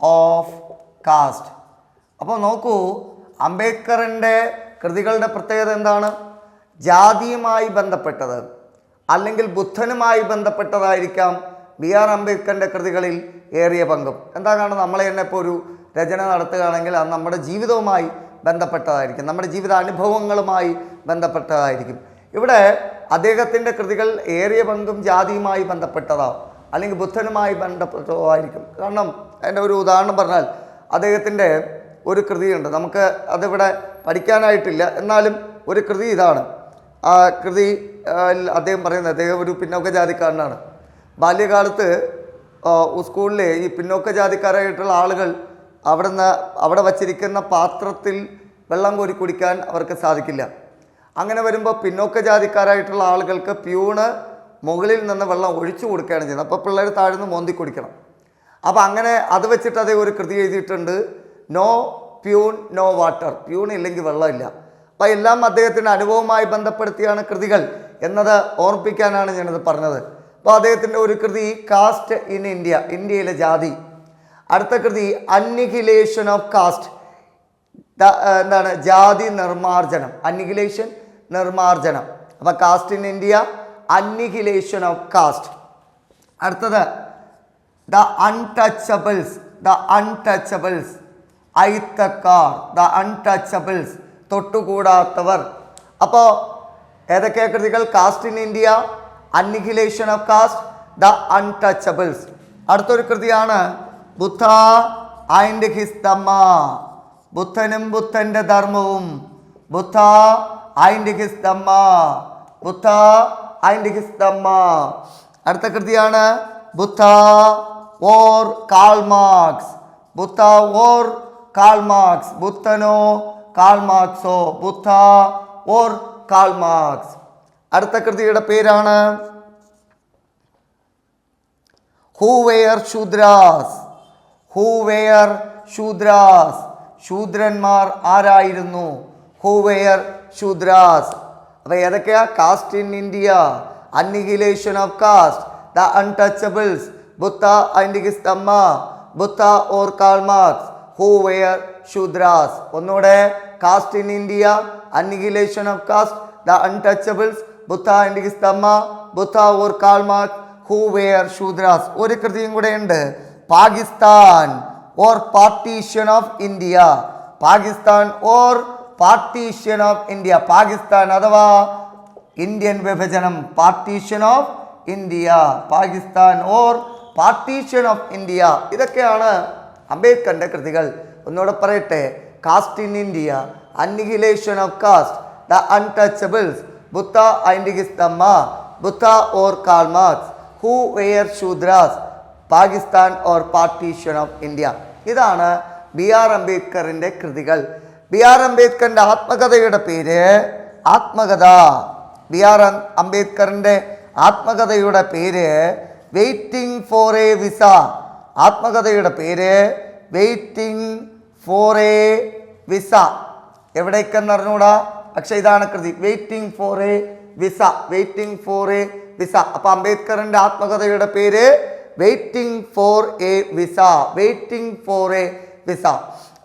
of caste. അപ്പോൾ നോക്കൂ, അംബേദ്കറിൻ്റെ കൃതികളുടെ പ്രത്യേകത എന്താണ്? ജാതിയുമായി ബന്ധപ്പെട്ടത് അല്ലെങ്കിൽ ബുദ്ധനുമായി ബന്ധപ്പെട്ടതായിരിക്കാം BR അംബേദ്കറിൻ്റെ കൃതികളിൽ ഏറിയ പങ്കും. എന്താ കാരണം, നമ്മളെ തന്നെ ഇപ്പോൾ ഒരു രചന നടത്തുകയാണെങ്കിൽ അത് നമ്മുടെ ജീവിതവുമായി ബന്ധപ്പെട്ടതായിരിക്കും, നമ്മുടെ ജീവിത അനുഭവങ്ങളുമായി ബന്ധപ്പെട്ടതായിരിക്കും. ഇവിടെ അദ്ദേഹത്തിൻ്റെ കൃതികൾ ഏറിയ പങ്കും ജാതിയുമായി ബന്ധപ്പെട്ടതാവും അല്ലെങ്കിൽ ബുദ്ധനുമായി ബന്ധപ്പെട്ടതായിരിക്കും. കാരണം അതിൻ്റെ ഒരു ഉദാഹരണം പറഞ്ഞാൽ, അദ്ദേഹത്തിൻ്റെ ഒരു കൃതിയുണ്ട്, നമുക്ക് അതിവിടെ പഠിക്കാനായിട്ടില്ല, എന്നാലും ഒരു കൃതി ഇതാണ്. ആ കൃതി അദ്ദേഹം പറയുന്നത്, അദ്ദേഹം ഒരു പിന്നോക്ക ജാതിക്കാരനാണ്. ബാല്യകാലത്ത് സ്കൂളിലെ ഈ പിന്നോക്ക ജാതിക്കാരായിട്ടുള്ള ആളുകൾ അവിടെ വച്ചിരിക്കുന്ന പാത്രത്തിൽ വെള്ളം കോരി കുടിക്കാൻ അവർക്ക് സാധിക്കില്ല. അങ്ങനെ വരുമ്പോൾ പിന്നോക്ക ജാതിക്കാരായിട്ടുള്ള ആളുകൾക്ക് പ്യൂണ് മുകളിൽ നിന്ന് വെള്ളം ഒഴിച്ചു കൊടുക്കുകയാണ് ചെയ്യുന്നത്. അപ്പോൾ പിള്ളേർ താഴ്ന്ന് മോന്തി കുടിക്കണം. അപ്പോൾ അങ്ങനെ അത് വെച്ചിട്ട് അതേ ഒരു കൃതി എഴുതിയിട്ടുണ്ട്, no peon no water, peon ഇല്ലെങ്കിൽ വെള്ളമില്ല. അപ്പോൾ എല്ലാം അദ്ദേഹത്തിൻ്റെ അനുഭവവുമായി ബന്ധപ്പെടുത്തിയാണ് കൃതികൾ എന്നത് ഓർമ്മിപ്പിക്കാനാണ് ഞാനിത് പറഞ്ഞത്. അപ്പോൾ അദ്ദേഹത്തിൻ്റെ ഒരു കൃതി കാസ്റ്റ് ഇൻ ഇന്ത്യ, ഇന്ത്യയിലെ ജാതി. അടുത്ത കൃതി അന്നിഹിലേഷൻ ഓഫ് കാസ്റ്റ്, എന്താണ്, ജാതി നിർമാർജനം, അന്നിഹിലേഷൻ നിർമാർജനം. അപ്പോൾ caste in India, annihilation of caste. അടുത്തത് ദ അൺടച്ചബിൾസ്, ദ അൺടച്ചബിൾസ്, ഐത്തക്കാർ, ദ അൺടച്ചബിൾസ്, തൊട്ടുകൂടാത്തവർ. അപ്പോൾ ഏതൊക്കെ കൃതികൾ? Caste in India, annihilation of caste, the untouchables. അടുത്തൊരു കൃതിയാണ് ബുദ്ധ ആൻഡ് ഹിസ് ധമ്മ, ബുദ്ധനും ബുദ്ധൻ്റെ ധർമ്മവും, Buddha and his Dhamma, Buddha and his Dhamma. അടുത്ത കൃതിയാണ് Buddha or Karl Marx, Buddha or Karl Marx, ബുദ്ധനോ കാൾ മാർക്സോ, ബുദ്ധ ഓർ കാൾ മാർക്സ്. അടുത്ത കൃതിയുടെ പേരാണ് who were Shudras, who were Shudras, ശൂദ്രന്മാർ ആരായിരുന്നു, ഹൂ വെയർ ശൂദ്രാസ്. അപ്പോൾ ഏതൊക്കെയാ? Caste in India, annihilation of caste, the untouchables, Buddha and his Dhamma, Buddha or Karl Marx, who were Shudras. ഒന്നുകൂടെ, caste in India, annihilation of caste, the untouchables, Buddha and his Dhamma, Buddha or Karl Marx, who were Shudras. ഒരു കൃതിയും കൂടെ ഉണ്ട്, Pakistan or partition of India, Pakistan or partition of India, Pakistan അഥവാ Indian വിഭജനം, partition of India, Pakistan or partition of India. ഇതൊക്കെയാണ് അംബേദ്കറിൻ്റെ കൃതികൾ. ഒന്നുകൂടെ പറയട്ടെ, caste in India, annihilation of caste, the untouchables, Buddha and his Dhamma, Buddha or Karl Marx, who were Shudras, Pakistan or partition of India. ഇതാണ് BR അംബേദ്കറിൻ്റെ കൃതികൾ. BR അംബേദ്കറിൻ്റെ ആത്മകഥയുടെ പേര് ആത്മകഥ. BR അംബേദ്കറിൻ്റെ ആത്മകഥയുടെ പേര് വെയിറ്റിംഗ് ഫോർ എ വിസ, ആത്മകഥയുടെ പേര് വെയിറ്റിംഗ് ഫോർ എ വിസ. എവിടേക്കെന്ന് അറിഞ്ഞൂടാ, പക്ഷെ ഇതാണ് കൃതി, waiting for a visa, waiting for a visa. അപ്പോൾ അംബേദ്കറിൻ്റെ ആത്മകഥയുടെ പേര് waiting for a visa, waiting for a visa.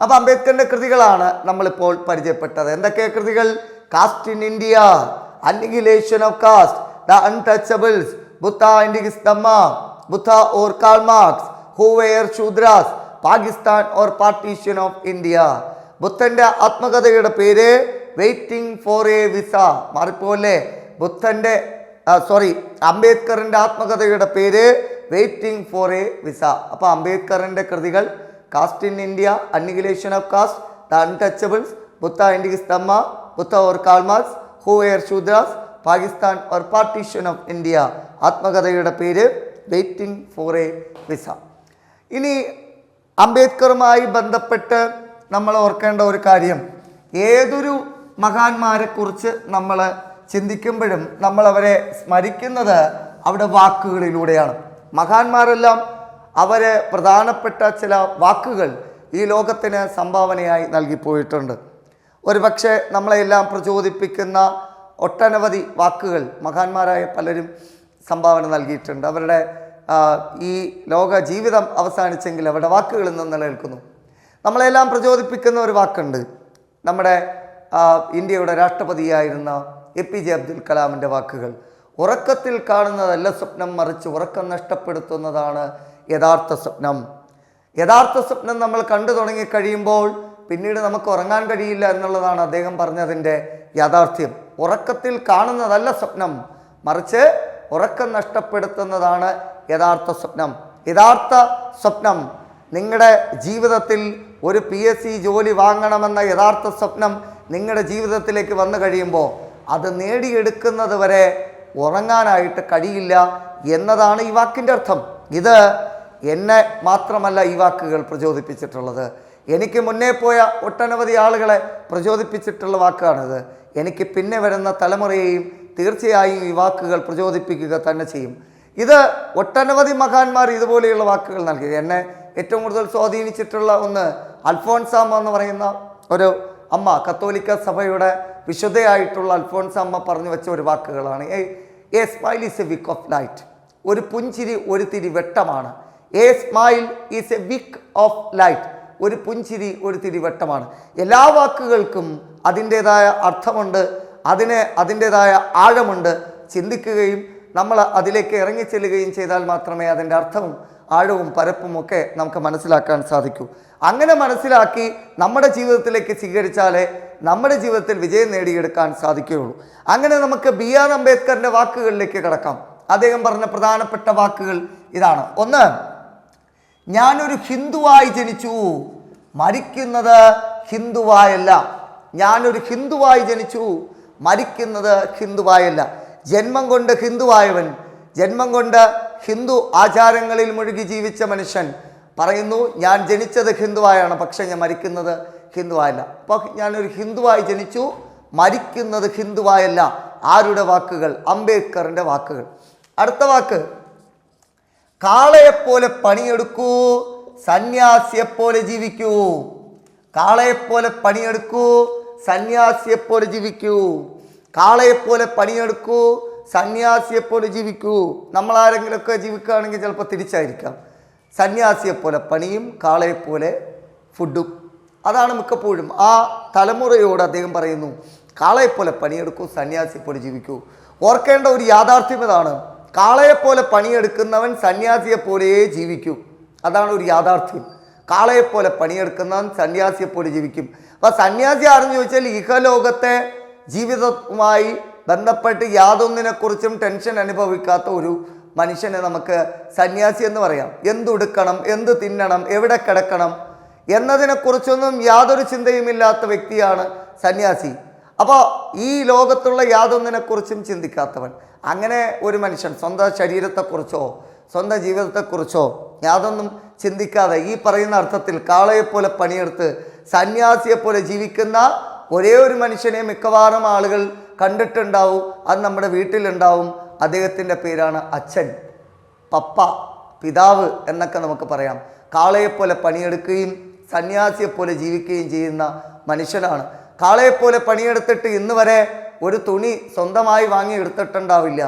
അപ്പോൾ അംബേദ്കറിൻ്റെ കൃതികളാണ് നമ്മളിപ്പോൾ പരിചയപ്പെട്ടത്. എന്തൊക്കെ കൃതികൾ? Caste in India, annihilation of caste, the untouchables, Buddha and his Dhamma, Buddha or Karl Marx, who were Shudras, Pakistan or partition of India. ബുദ്ധന്റെ ആത്മകഥയുടെ പേര് വെയിറ്റിംഗ് ഫോർ എ വിസ. മാറിപ്പോലെ അംബേദ്കറിന്റെ ആത്മകഥയുടെ പേര് വെയിറ്റിംഗ് ഫോർ എ വിസ. അപ്പോൾ അംബേദ്കറിന്റെ കൃതികൾ caste in India, annihilation of caste, the untouchables, Buddha and his Dhamma, Buddha or Karl Marx, who were Shudras, Pakistan or partition of India. ആത്മകഥയുടെ പേര് വെയിറ്റിംഗ് ഫോർ എ വിസ. ഇനി അംബേദ്കറുമായി ബന്ധപ്പെട്ട് നമ്മൾ ഓർക്കേണ്ട ഒരു കാര്യം, ഏതൊരു മഹാന്മാരെക്കുറിച്ച് നമ്മൾ ചിന്തിക്കുമ്പോഴും നമ്മൾ അവരെ സ്മരിക്കുന്നത് അവിടെ വാക്കുകളിലൂടെയാണ്. മഹാന്മാരെല്ലാം അവരെ പ്രധാനപ്പെട്ട ചില വാക്കുകൾ ഈ ലോകത്തിന് സംഭാവനയായി നൽകിപ്പോയിട്ടുണ്ട്. ഒരുപക്ഷെ നമ്മളെല്ലാം പ്രചോദിപ്പിക്കുന്ന ഒട്ടനവധി വാക്കുകൾ മഹാന്മാരായ പലരും സംഭാവന നൽകിയിട്ടുണ്ട്. അവരുടെ ഈ ലോക ജീവിതം അവസാനിച്ചെങ്കിൽ അവരുടെ വാക്കുകൾ ഇന്ന് നിലനിൽക്കുന്നു. നമ്മളെല്ലാം പ്രചോദിപ്പിക്കുന്ന ഒരു വാക്കുണ്ട്, നമ്മുടെ ഇന്ത്യയുടെ രാഷ്ട്രപതിയായിരുന്ന APJ അബ്ദുൽ കലാമിൻ്റെ വാക്കുകൾ. ഉറക്കത്തിൽ കാണുന്നതല്ല സ്വപ്നം, മറിച്ച് ഉറക്കം നഷ്ടപ്പെടുത്തുന്നതാണ് യഥാർത്ഥ സ്വപ്നം. യഥാർത്ഥ സ്വപ്നം നമ്മൾ കണ്ടു തുടങ്ങിക്കഴിയുമ്പോൾ പിന്നീട് നമുക്ക് ഉറങ്ങാൻ കഴിയില്ല എന്നുള്ളതാണ് അദ്ദേഹം പറഞ്ഞതിൻ്റെ യാഥാർത്ഥ്യം. ഉറക്കത്തിൽ കാണുന്നതല്ല സ്വപ്നം, മറിച്ച് ഉറക്കം നഷ്ടപ്പെടുത്തുന്നതാണ് യഥാർത്ഥ സ്വപ്നം. യഥാർത്ഥ സ്വപ്നം നിങ്ങളുടെ ജീവിതത്തിൽ ഒരു PSC ജോലി വാങ്ങണമെന്ന യഥാർത്ഥ സ്വപ്നം നിങ്ങളുടെ ജീവിതത്തിലേക്ക് വന്നു കഴിയുമ്പോൾ അത് നേടിയെടുക്കുന്നത് വരെ ഉറങ്ങാനായിട്ട് കഴിയില്ല എന്നതാണ് ഈ വാക്കിൻ്റെ അർത്ഥം. ഇത് എന്നെ മാത്രമല്ല ഈ വാക്കുകൾ പ്രചോദിപ്പിച്ചിട്ടുള്ളത്, എനിക്ക് മുന്നേ പോയ ഒട്ടനവധി ആളുകളെ പ്രചോദിപ്പിച്ചിട്ടുള്ള വാക്കാണിത്. എനിക്ക് പിന്നെ വരുന്ന തലമുറയെയും തീർച്ചയായും ഈ വാക്കുകൾ പ്രചോദിപ്പിക്കുക തന്നെ ചെയ്യും. ഇത് ഒട്ടനവധി മഹാന്മാർ ഇതുപോലെയുള്ള വാക്കുകൾ നൽകി. എന്നെ ഏറ്റവും കൂടുതൽ സ്വാധീനിച്ചിട്ടുള്ള ഒന്ന് അൽഫോൺസാമ്മ എന്ന് പറയുന്ന ഒരു അമ്മ, കത്തോലിക്ക സഭയുടെ വിശുദ്ധയായിട്ടുള്ള അൽഫോൺസാമ്മ പറഞ്ഞു വെച്ച ഒരു വാക്കുകളാണ്. A smile is a wick of light. ഒരു പുഞ്ചിരി ഒരു തിരി വെട്ടമാണ്. A smile is a wick of light. ഒരു പുഞ്ചിരി ഒരു തിരി വെട്ടമാണ്. എല്ലാ വാക്കുകൾക്കും അതിൻ്റേതായ അർത്ഥമുണ്ട്, അതിൻ്റേതായ ആഴമുണ്ട്. ചിന്തിക്കുകയും നമ്മൾ അതിലേക്ക് ഇറങ്ങിച്ചെല്ലുകയും ചെയ്താൽ മാത്രമേ അതിൻ്റെ അർത്ഥവും ആഴവും പരപ്പും ഒക്കെ നമുക്ക് മനസ്സിലാക്കാൻ സാധിക്കൂ. അങ്ങനെ മനസ്സിലാക്കി നമ്മുടെ ജീവിതത്തിലേക്ക് സ്വീകരിച്ചാലേ നമ്മുടെ ജീവിതത്തിൽ വിജയം നേടിയെടുക്കാൻ സാധിക്കുകയുള്ളൂ. അങ്ങനെ നമുക്ക് BR അംബേദ്കറിൻ്റെ വാക്കുകളിലേക്ക് കടക്കാം. അദ്ദേഹം പറഞ്ഞ പ്രധാനപ്പെട്ട വാക്കുകൾ ഇതാണ്. ഒന്ന്, ഞാനൊരു ഹിന്ദുവായി ജനിച്ചു, മരിക്കുന്നത് ഹിന്ദുവായല്ല. ഞാനൊരു ഹിന്ദുവായി ജനിച്ചു, മരിക്കുന്നത് ഹിന്ദുവായല്ല. ജന്മം കൊണ്ട് ഹിന്ദുവായവൻ, ജന്മം കൊണ്ട് ഹിന്ദു ആചാരങ്ങളിൽ മുഴുകി ജീവിച്ച മനുഷ്യൻ പറയുന്നു, ഞാൻ ജനിച്ചത് ഹിന്ദുവായാണ്, പക്ഷെ ഞാൻ മരിക്കുന്നത് ഹിന്ദുവായല്ല. അപ്പോൾ ഞാനൊരു ഹിന്ദുവായി ജനിച്ചു, മരിക്കുന്നത് ഹിന്ദുവായല്ല. ആരുടെ വാക്കുകൾ? അംബേദ്കറിൻ്റെ വാക്കുകൾ. അടുത്ത വാക്ക്, കാളയെപ്പോലെ പണിയെടുക്കൂ, സന്യാസിയെപ്പോലെ ജീവിക്കൂ. കാളയെപ്പോലെ പണിയെടുക്കൂ, സന്യാസിയെപ്പോലെ ജീവിക്കൂ. കാളയെപ്പോലെ പണിയെടുക്കൂ, സന്യാസിയെപ്പോലെ ജീവിക്കൂ. നമ്മളാരെങ്കിലുമൊക്കെ ജീവിക്കുകയാണെങ്കിൽ ചിലപ്പോൾ തിരിച്ചായിരിക്കാം. സന്യാസിയെപ്പോലെ പണിയും കാളയെപ്പോലെ ഫുഡും. അതാണ് മിക്കപ്പോഴും ആ തലമുറയോട് അദ്ദേഹം പറയുന്നു, കാളയെപ്പോലെ പണിയെടുക്കൂ, സന്യാസിയെപ്പോലെ ജീവിക്കൂ. ഓർക്കേണ്ട ഒരു യാഥാർത്ഥ്യം ഇതാണ്, കാളയെപ്പോലെ പണിയെടുക്കുന്നവൻ സന്യാസിയെപ്പോലെയേ ജീവിക്കൂ. അതാണ് ഒരു യാഥാർത്ഥ്യം. കാളയെപ്പോലെ പണിയെടുക്കുന്നവൻ സന്യാസിയെപ്പോലെ ജീവിക്കും. അപ്പോൾ സന്യാസി ആരെന്ന് ചോദിച്ചാൽ ഇഹലോകത്തെ ജീവിതവുമായി ബന്ധപ്പെട്ട് യാതൊന്നിനെക്കുറിച്ചും ടെൻഷൻ അനുഭവിക്കാത്ത ഒരു മനുഷ്യനെ നമുക്ക് സന്യാസി എന്ന് പറയാം. എന്തുടുക്കണം, എന്ത് തിന്നണം, എവിടെ കിടക്കണം എന്നതിനെക്കുറിച്ചൊന്നും യാതൊരു ചിന്തയുമില്ലാത്ത വ്യക്തിയാണ് സന്യാസി. അപ്പോൾ ഈ ലോകത്തുള്ള യാതൊന്നിനെക്കുറിച്ചും ചിന്തിക്കാത്തവൻ, അങ്ങനെ ഒരു മനുഷ്യൻ സ്വന്തം ശരീരത്തെക്കുറിച്ചോ സ്വന്തം ജീവിതത്തെക്കുറിച്ചോ യാതൊന്നും ചിന്തിക്കാതെ ഈ പറയുന്ന അർത്ഥത്തിൽ കാളയെപ്പോലെ പണിയെടുത്ത് സന്യാസിയെപ്പോലെ ജീവിക്കുന്ന ഒരേ ഒരു മനുഷ്യനെ മിക്കവാറും ആളുകൾ കണ്ടിട്ടുണ്ടാവും. അത് നമ്മുടെ വീട്ടിലുണ്ടാവും. അദ്ദേഹത്തിൻ്റെ പേരാണ് അച്ഛൻ, പപ്പ, പിതാവ് എന്നൊക്കെ നമുക്ക് പറയാം. കാളയെപ്പോലെ പണിയെടുക്കുകയും സന്യാസിയെപ്പോലെ ജീവിക്കുകയും ചെയ്യുന്ന മനുഷ്യനാണ്. കാളയെപ്പോലെ പണിയെടുത്തിട്ട് ഇന്ന് വരെ ഒരു തുണി സ്വന്തമായി വാങ്ങി എടുത്തിട്ടുണ്ടാവില്ല.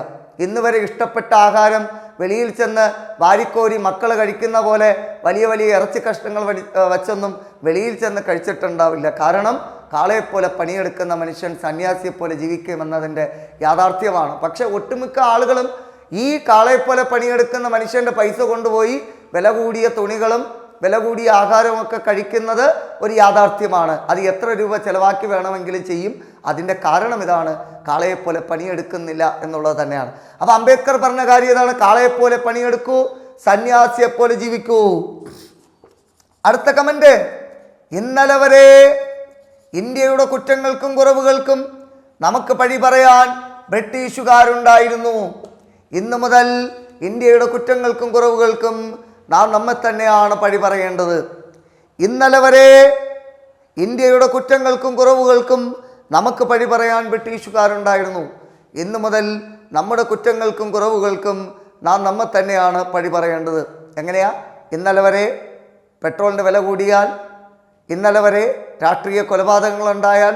ഇന്ന് വരെ ഇഷ്ടപ്പെട്ട ആഹാരം വെളിയിൽ ചെന്ന് വാരിക്കോരി മക്കൾ കഴിക്കുന്ന പോലെ വലിയ വലിയ ഇറച്ചി കഷ്ണങ്ങൾ വച്ചൊന്നും വെളിയിൽ ചെന്ന് കഴിച്ചിട്ടുണ്ടാവില്ല. കാരണം കാളയെപ്പോലെ പണിയെടുക്കുന്ന മനുഷ്യൻ സന്യാസിയെപ്പോലെ ജീവിക്കുമെന്നതിൻ്റെ യാഥാർത്ഥ്യമാണ്. പക്ഷെ ഒട്ടുമിക്ക ആളുകളും ഈ കാളയെപ്പോലെ പണിയെടുക്കുന്ന മനുഷ്യൻ്റെ പൈസ കൊണ്ടുപോയി വില കൂടിയ തുണികളും വില കൂടിയ ആഹാരമൊക്കെ കഴിക്കുന്നത് ഒരു യാഥാർത്ഥ്യമാണ്. അത് എത്ര രൂപ ചെലവാക്കി വേണമെങ്കിലും ചെയ്യും. അതിൻ്റെ കാരണം ഇതാണ്, കാളയെപ്പോലെ പണിയെടുക്കുന്നില്ല എന്നുള്ളത് തന്നെയാണ്. അപ്പം അംബേദ്കർ പറഞ്ഞ കാര്യം ഇതാണ്, കാളയെപ്പോലെ പണിയെടുക്കൂ, സന്യാസിയെപ്പോലെ ജീവിക്കൂ. അടുത്ത കമന്റ്, ഇന്നലെ വരെ ഇന്ത്യയുടെ കുറ്റങ്ങൾക്കും കുറവുകൾക്കും നമുക്ക് പഴി പറയാൻ ബ്രിട്ടീഷുകാരുണ്ടായിരുന്നു. ഇന്നു മുതൽ ഇന്ത്യയുടെ കുറ്റങ്ങൾക്കും കുറവുകൾക്കും നാം നമ്മെ തന്നെയാണ് പഴി പറയേണ്ടത്. ഇന്നലെ വരെ ഇന്ത്യയുടെ കുറ്റങ്ങൾക്കും കുറവുകൾക്കും നമുക്ക് പഴി പറയാൻ ബ്രിട്ടീഷുകാരുണ്ടായിരുന്നു. ഇന്നു മുതൽ നമ്മുടെ കുറ്റങ്ങൾക്കും കുറവുകൾക്കും നാം നമ്മെ തന്നെയാണ് പഴി പറയേണ്ടത്. എങ്ങനെയാ? ഇന്നലെ വരെ പെട്രോളിൻ്റെ വില കൂടിയാൽ, ഇന്നലെ വരെ രാഷ്ട്രീയ കൊലപാതകങ്ങളുണ്ടായാൽ,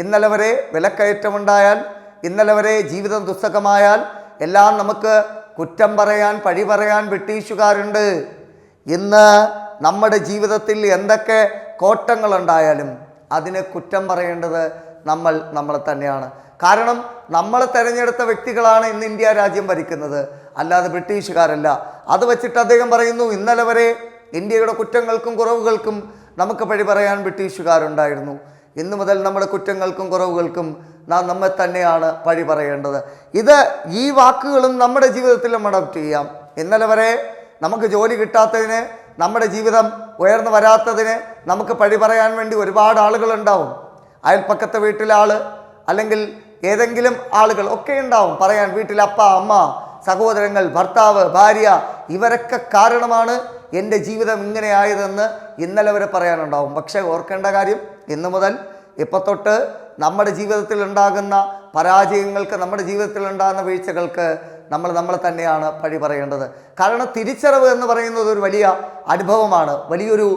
ഇന്നലെ വരെ വിലക്കയറ്റമുണ്ടായാൽ, ഇന്നലെ വരെ ജീവിതം ദുസ്സഹമായാൽ എല്ലാം നമുക്ക് കുറ്റം പറയാൻ, പഴി പറയാൻ ബ്രിട്ടീഷുകാരുണ്ട്. ഇന്ന് നമ്മുടെ ജീവിതത്തിൽ എന്തൊക്കെ കോട്ടങ്ങളുണ്ടായാലും അതിനെ കുറ്റം പറയേണ്ടത് നമ്മളെ തന്നെയാണ്. കാരണം നമ്മൾ തിരഞ്ഞെടുത്ത വ്യക്തികളാണ് ഇന്ന് ഇന്ത്യ രാജ്യം ഭരിക്കുന്നത്, അല്ലാതെ ബ്രിട്ടീഷുകാരല്ല. അത് വെച്ചിട്ട് അദ്ദേഹം പറയുന്നു, ഇന്നലെ വരെ ഇന്ത്യയുടെ കുറ്റങ്ങൾക്കും കുറവുകൾക്കും നമുക്ക് പഴി പറയാൻ ബ്രിട്ടീഷുകാരുണ്ടായിരുന്നു. ഇന്നു മുതൽ നമ്മുടെ കുറ്റങ്ങൾക്കും കുറവുകൾക്കും നാം നമ്മെ തന്നെയാണ് പഴി പറയേണ്ടത്. ഈ വാക്കുകളും നമ്മുടെ ജീവിതത്തിൽ നമ്മൾ അഡോപ്റ്റ് ചെയ്യാം. ഇന്നലെ വരെ നമുക്ക് ജോലി കിട്ടാത്തതിന്, നമ്മുടെ ജീവിതം ഉയർന്നു വരാത്തതിന് നമുക്ക് പഴി പറയാൻ വേണ്ടി ഒരുപാട് ആളുകളുണ്ടാവും. അയൽപ്പക്കത്തെ വീട്ടിലെ ആള്, അല്ലെങ്കിൽ ഏതെങ്കിലും ആളുകൾ ഒക്കെ ഉണ്ടാവും പറയാൻ. വീട്ടിൽ അപ്പ, അമ്മ, സഹോദരങ്ങൾ, ഭർത്താവ്, ഭാര്യ, ഇവരൊക്കെ കാരണമാണ് എൻ്റെ ജീവിതം ഇങ്ങനെ ആയതെന്ന് ഇന്നലെ വരെ പറയാനുണ്ടാവും. പക്ഷേ ഓർക്കേണ്ട കാര്യം, ഇന്നു മുതൽ ഇപ്പം തൊട്ട് നമ്മുടെ ജീവിതത്തിൽ ഉണ്ടാകുന്ന പരാജയങ്ങൾക്ക്, നമ്മുടെ ജീവിതത്തിൽ ഉണ്ടാകുന്ന വീഴ്ചകൾക്ക് നമ്മളെ തന്നെയാണ് പഴി പറയേണ്ടത്. കാരണം തിരിച്ചറിവ് എന്ന് പറയുന്നത് ഒരു വലിയ അനുഭവമാണ്. വലിയൊരു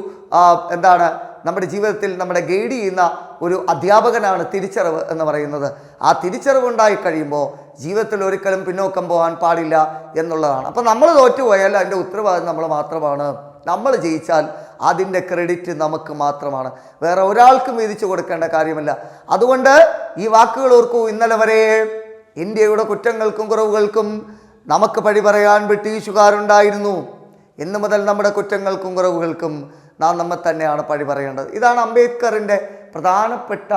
നമ്മുടെ ജീവിതത്തിൽ നമ്മളെ ഗൈഡ് ചെയ്യുന്ന ഒരു അധ്യാപകനാണ് തിരിച്ചറിവ് എന്ന് പറയുന്നത്. ആ തിരിച്ചറിവ് ഉണ്ടായി കഴിയുമ്പോൾ ജീവിതത്തിൽ ഒരിക്കലും പിന്നോക്കം പോകാൻ പാടില്ല എന്നുള്ളതാണ്. അപ്പം നമ്മൾ തോറ്റുപോയാൽ അതിൻ്റെ ഉത്തരവാദിത്വം നമ്മൾ മാത്രമാണ്. നമ്മൾ ജയിച്ചാൽ അതിൻ്റെ ക്രെഡിറ്റ് നമുക്ക് മാത്രമാണ്, വേറെ ഒരാൾക്കും വീതിച്ചു കൊടുക്കേണ്ട കാര്യമില്ല. അതുകൊണ്ട് ഈ വാക്കുകൾ ഓർക്കൂ. ഇന്നലെ വരെ ഇന്ത്യയുടെ കുറ്റങ്ങൾക്കും കുറവുകൾക്കും നമുക്ക് പഴി പറയാൻ ബ്രിട്ടീഷുകാരുണ്ടായിരുന്നു. ഇന്നു മുതൽ നമ്മുടെ കുറ്റങ്ങൾക്കും കുറവുകൾക്കും നാം നമ്മെ തന്നെയാണ് പഴി പറയേണ്ടത്. ഇതാണ് അംബേദ്കറിൻ്റെ പ്രധാനപ്പെട്ട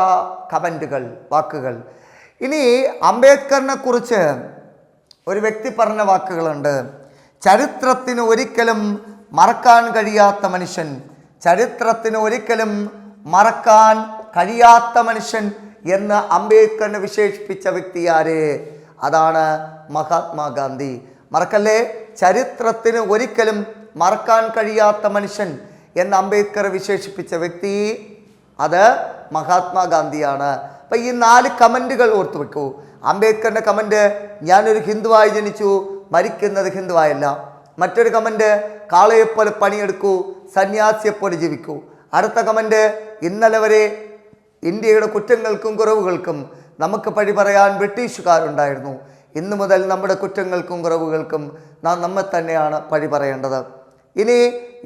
കമൻറ്റുകൾ, വാക്കുകൾ. ഇനി അംബേദ്കറിനെ കുറിച്ച് ഒരു വ്യക്തി പറഞ്ഞ വാക്കുകളുണ്ട്. ചരിത്രത്തിന് ഒരിക്കലും മറക്കാൻ കഴിയാത്ത മനുഷ്യൻ, ചരിത്രത്തിന് ഒരിക്കലും മറക്കാൻ കഴിയാത്ത മനുഷ്യൻ എന്ന് അംബേദ്കറിനെ വിശേഷിപ്പിച്ച വ്യക്തി ആര്? അതാണ് മഹാത്മാഗാന്ധി. മറക്കല്ലേ, ചരിത്രത്തിന് ഒരിക്കലും മറക്കാൻ കഴിയാത്ത മനുഷ്യൻ എന്ന് അംബേദ്കർ വിശേഷിപ്പിച്ച വ്യക്തി അത് മഹാത്മാഗാന്ധിയാണ്. അപ്പം ഈ 4 കമൻറ്റുകൾ ഓർത്തു വെക്കൂ. അംബേദ്കറിൻ്റെ കമൻറ്റ്, ഞാനൊരു ഹിന്ദുവായി ജനിച്ചു, മരിക്കുന്നത് ഹിന്ദുവായല്ല. മറ്റൊരു കമൻറ്റ്, കാളയെപ്പോലെ പണിയെടുക്കൂ, സന്യാസിയെപ്പോലെ ജീവിക്കൂ. അടുത്ത കമൻറ്റ്, ഇന്നലെ വരെ ഇന്ത്യയുടെ കുറ്റങ്ങൾക്കും കുറവുകൾക്കും നമുക്ക് പഴി പറയാൻ ബ്രിട്ടീഷുകാരുണ്ടായിരുന്നു. ഇന്നു മുതൽ നമ്മുടെ കുറ്റങ്ങൾക്കും കുറവുകൾക്കും നാം നമ്മെ തന്നെയാണ് പഴി പറയേണ്ടത്. ഇനി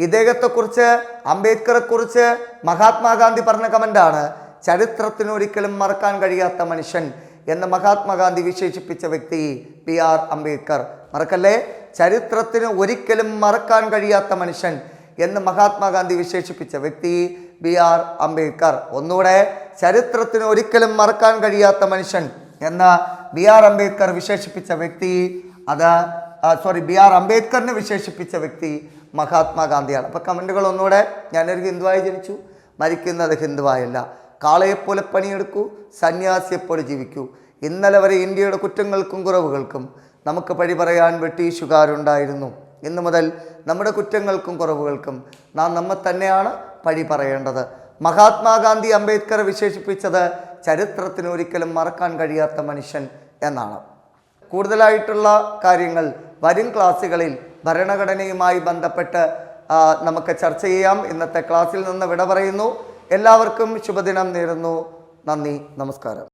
ഇദ്ദേഹത്തെക്കുറിച്ച്, അംബേദ്കറെക്കുറിച്ച് മഹാത്മാഗാന്ധി പറഞ്ഞ കമൻ്റാണ്, ചരിത്രത്തിന് ഒരിക്കലും മറക്കാൻ കഴിയാത്ത മനുഷ്യൻ എന്ന് മഹാത്മാഗാന്ധി വിശേഷിപ്പിച്ച വ്യക്തി BR അംബേദ്കർ. മറക്കല്ലേ, ചരിത്രത്തിന് ഒരിക്കലും മറക്കാൻ കഴിയാത്ത മനുഷ്യൻ എന്ന് മഹാത്മാഗാന്ധി വിശേഷിപ്പിച്ച വ്യക്തി BR അംബേദ്കർ. ഒന്നുകൂടെ, ചരിത്രത്തിന് ഒരിക്കലും മറക്കാൻ കഴിയാത്ത മനുഷ്യൻ എന്ന് BR അംബേദ്കർ വിശേഷിപ്പിച്ച വ്യക്തി BR അംബേദ്കറിനെ വിശേഷിപ്പിച്ച വ്യക്തി മഹാത്മാഗാന്ധിയാണ്. അപ്പോൾ കമൻറ്റുകൾ ഒന്നുകൂടെ, ഞാനൊരു ഹിന്ദുവായി ജനിച്ചു, മരിക്കുന്നത് ഹിന്ദുവായല്ല. കാളയെപ്പോലെ പണിയെടുക്കൂ, സന്യാസിയെപ്പോലെ ജീവിക്കൂ. ഇന്നലെ വരെ ഇന്ത്യയുടെ കുറ്റങ്ങൾക്കും കുറവുകൾക്കും നമുക്ക് പഴി പറയാൻ ബ്രിട്ടീഷുകാരുണ്ടായിരുന്നു. ഇന്നു മുതൽ നമ്മുടെ കുറ്റങ്ങൾക്കും കുറവുകൾക്കും നാം നമ്മെ തന്നെയാണ് പഴി പറയേണ്ടത്. മഹാത്മാഗാന്ധി അംബേദ്കറെ വിശേഷിപ്പിച്ചത് ചരിത്രത്തിന് ഒരിക്കലും മറക്കാൻ കഴിയാത്ത മനുഷ്യൻ എന്നാണ്. കൂടുതലായിട്ടുള്ള കാര്യങ്ങൾ വരും ക്ലാസ്സുകളിൽ ഭരണഘടനയുമായി ബന്ധപ്പെട്ട് നമുക്ക് ചർച്ച ചെയ്യാം. ഇന്നത്തെ ക്ലാസ്സിൽ നിന്ന് വിട പറയുന്നു. എല്ലാവർക്കും ശുഭദിനം നേരുന്നു. നന്ദി, നമസ്കാരം.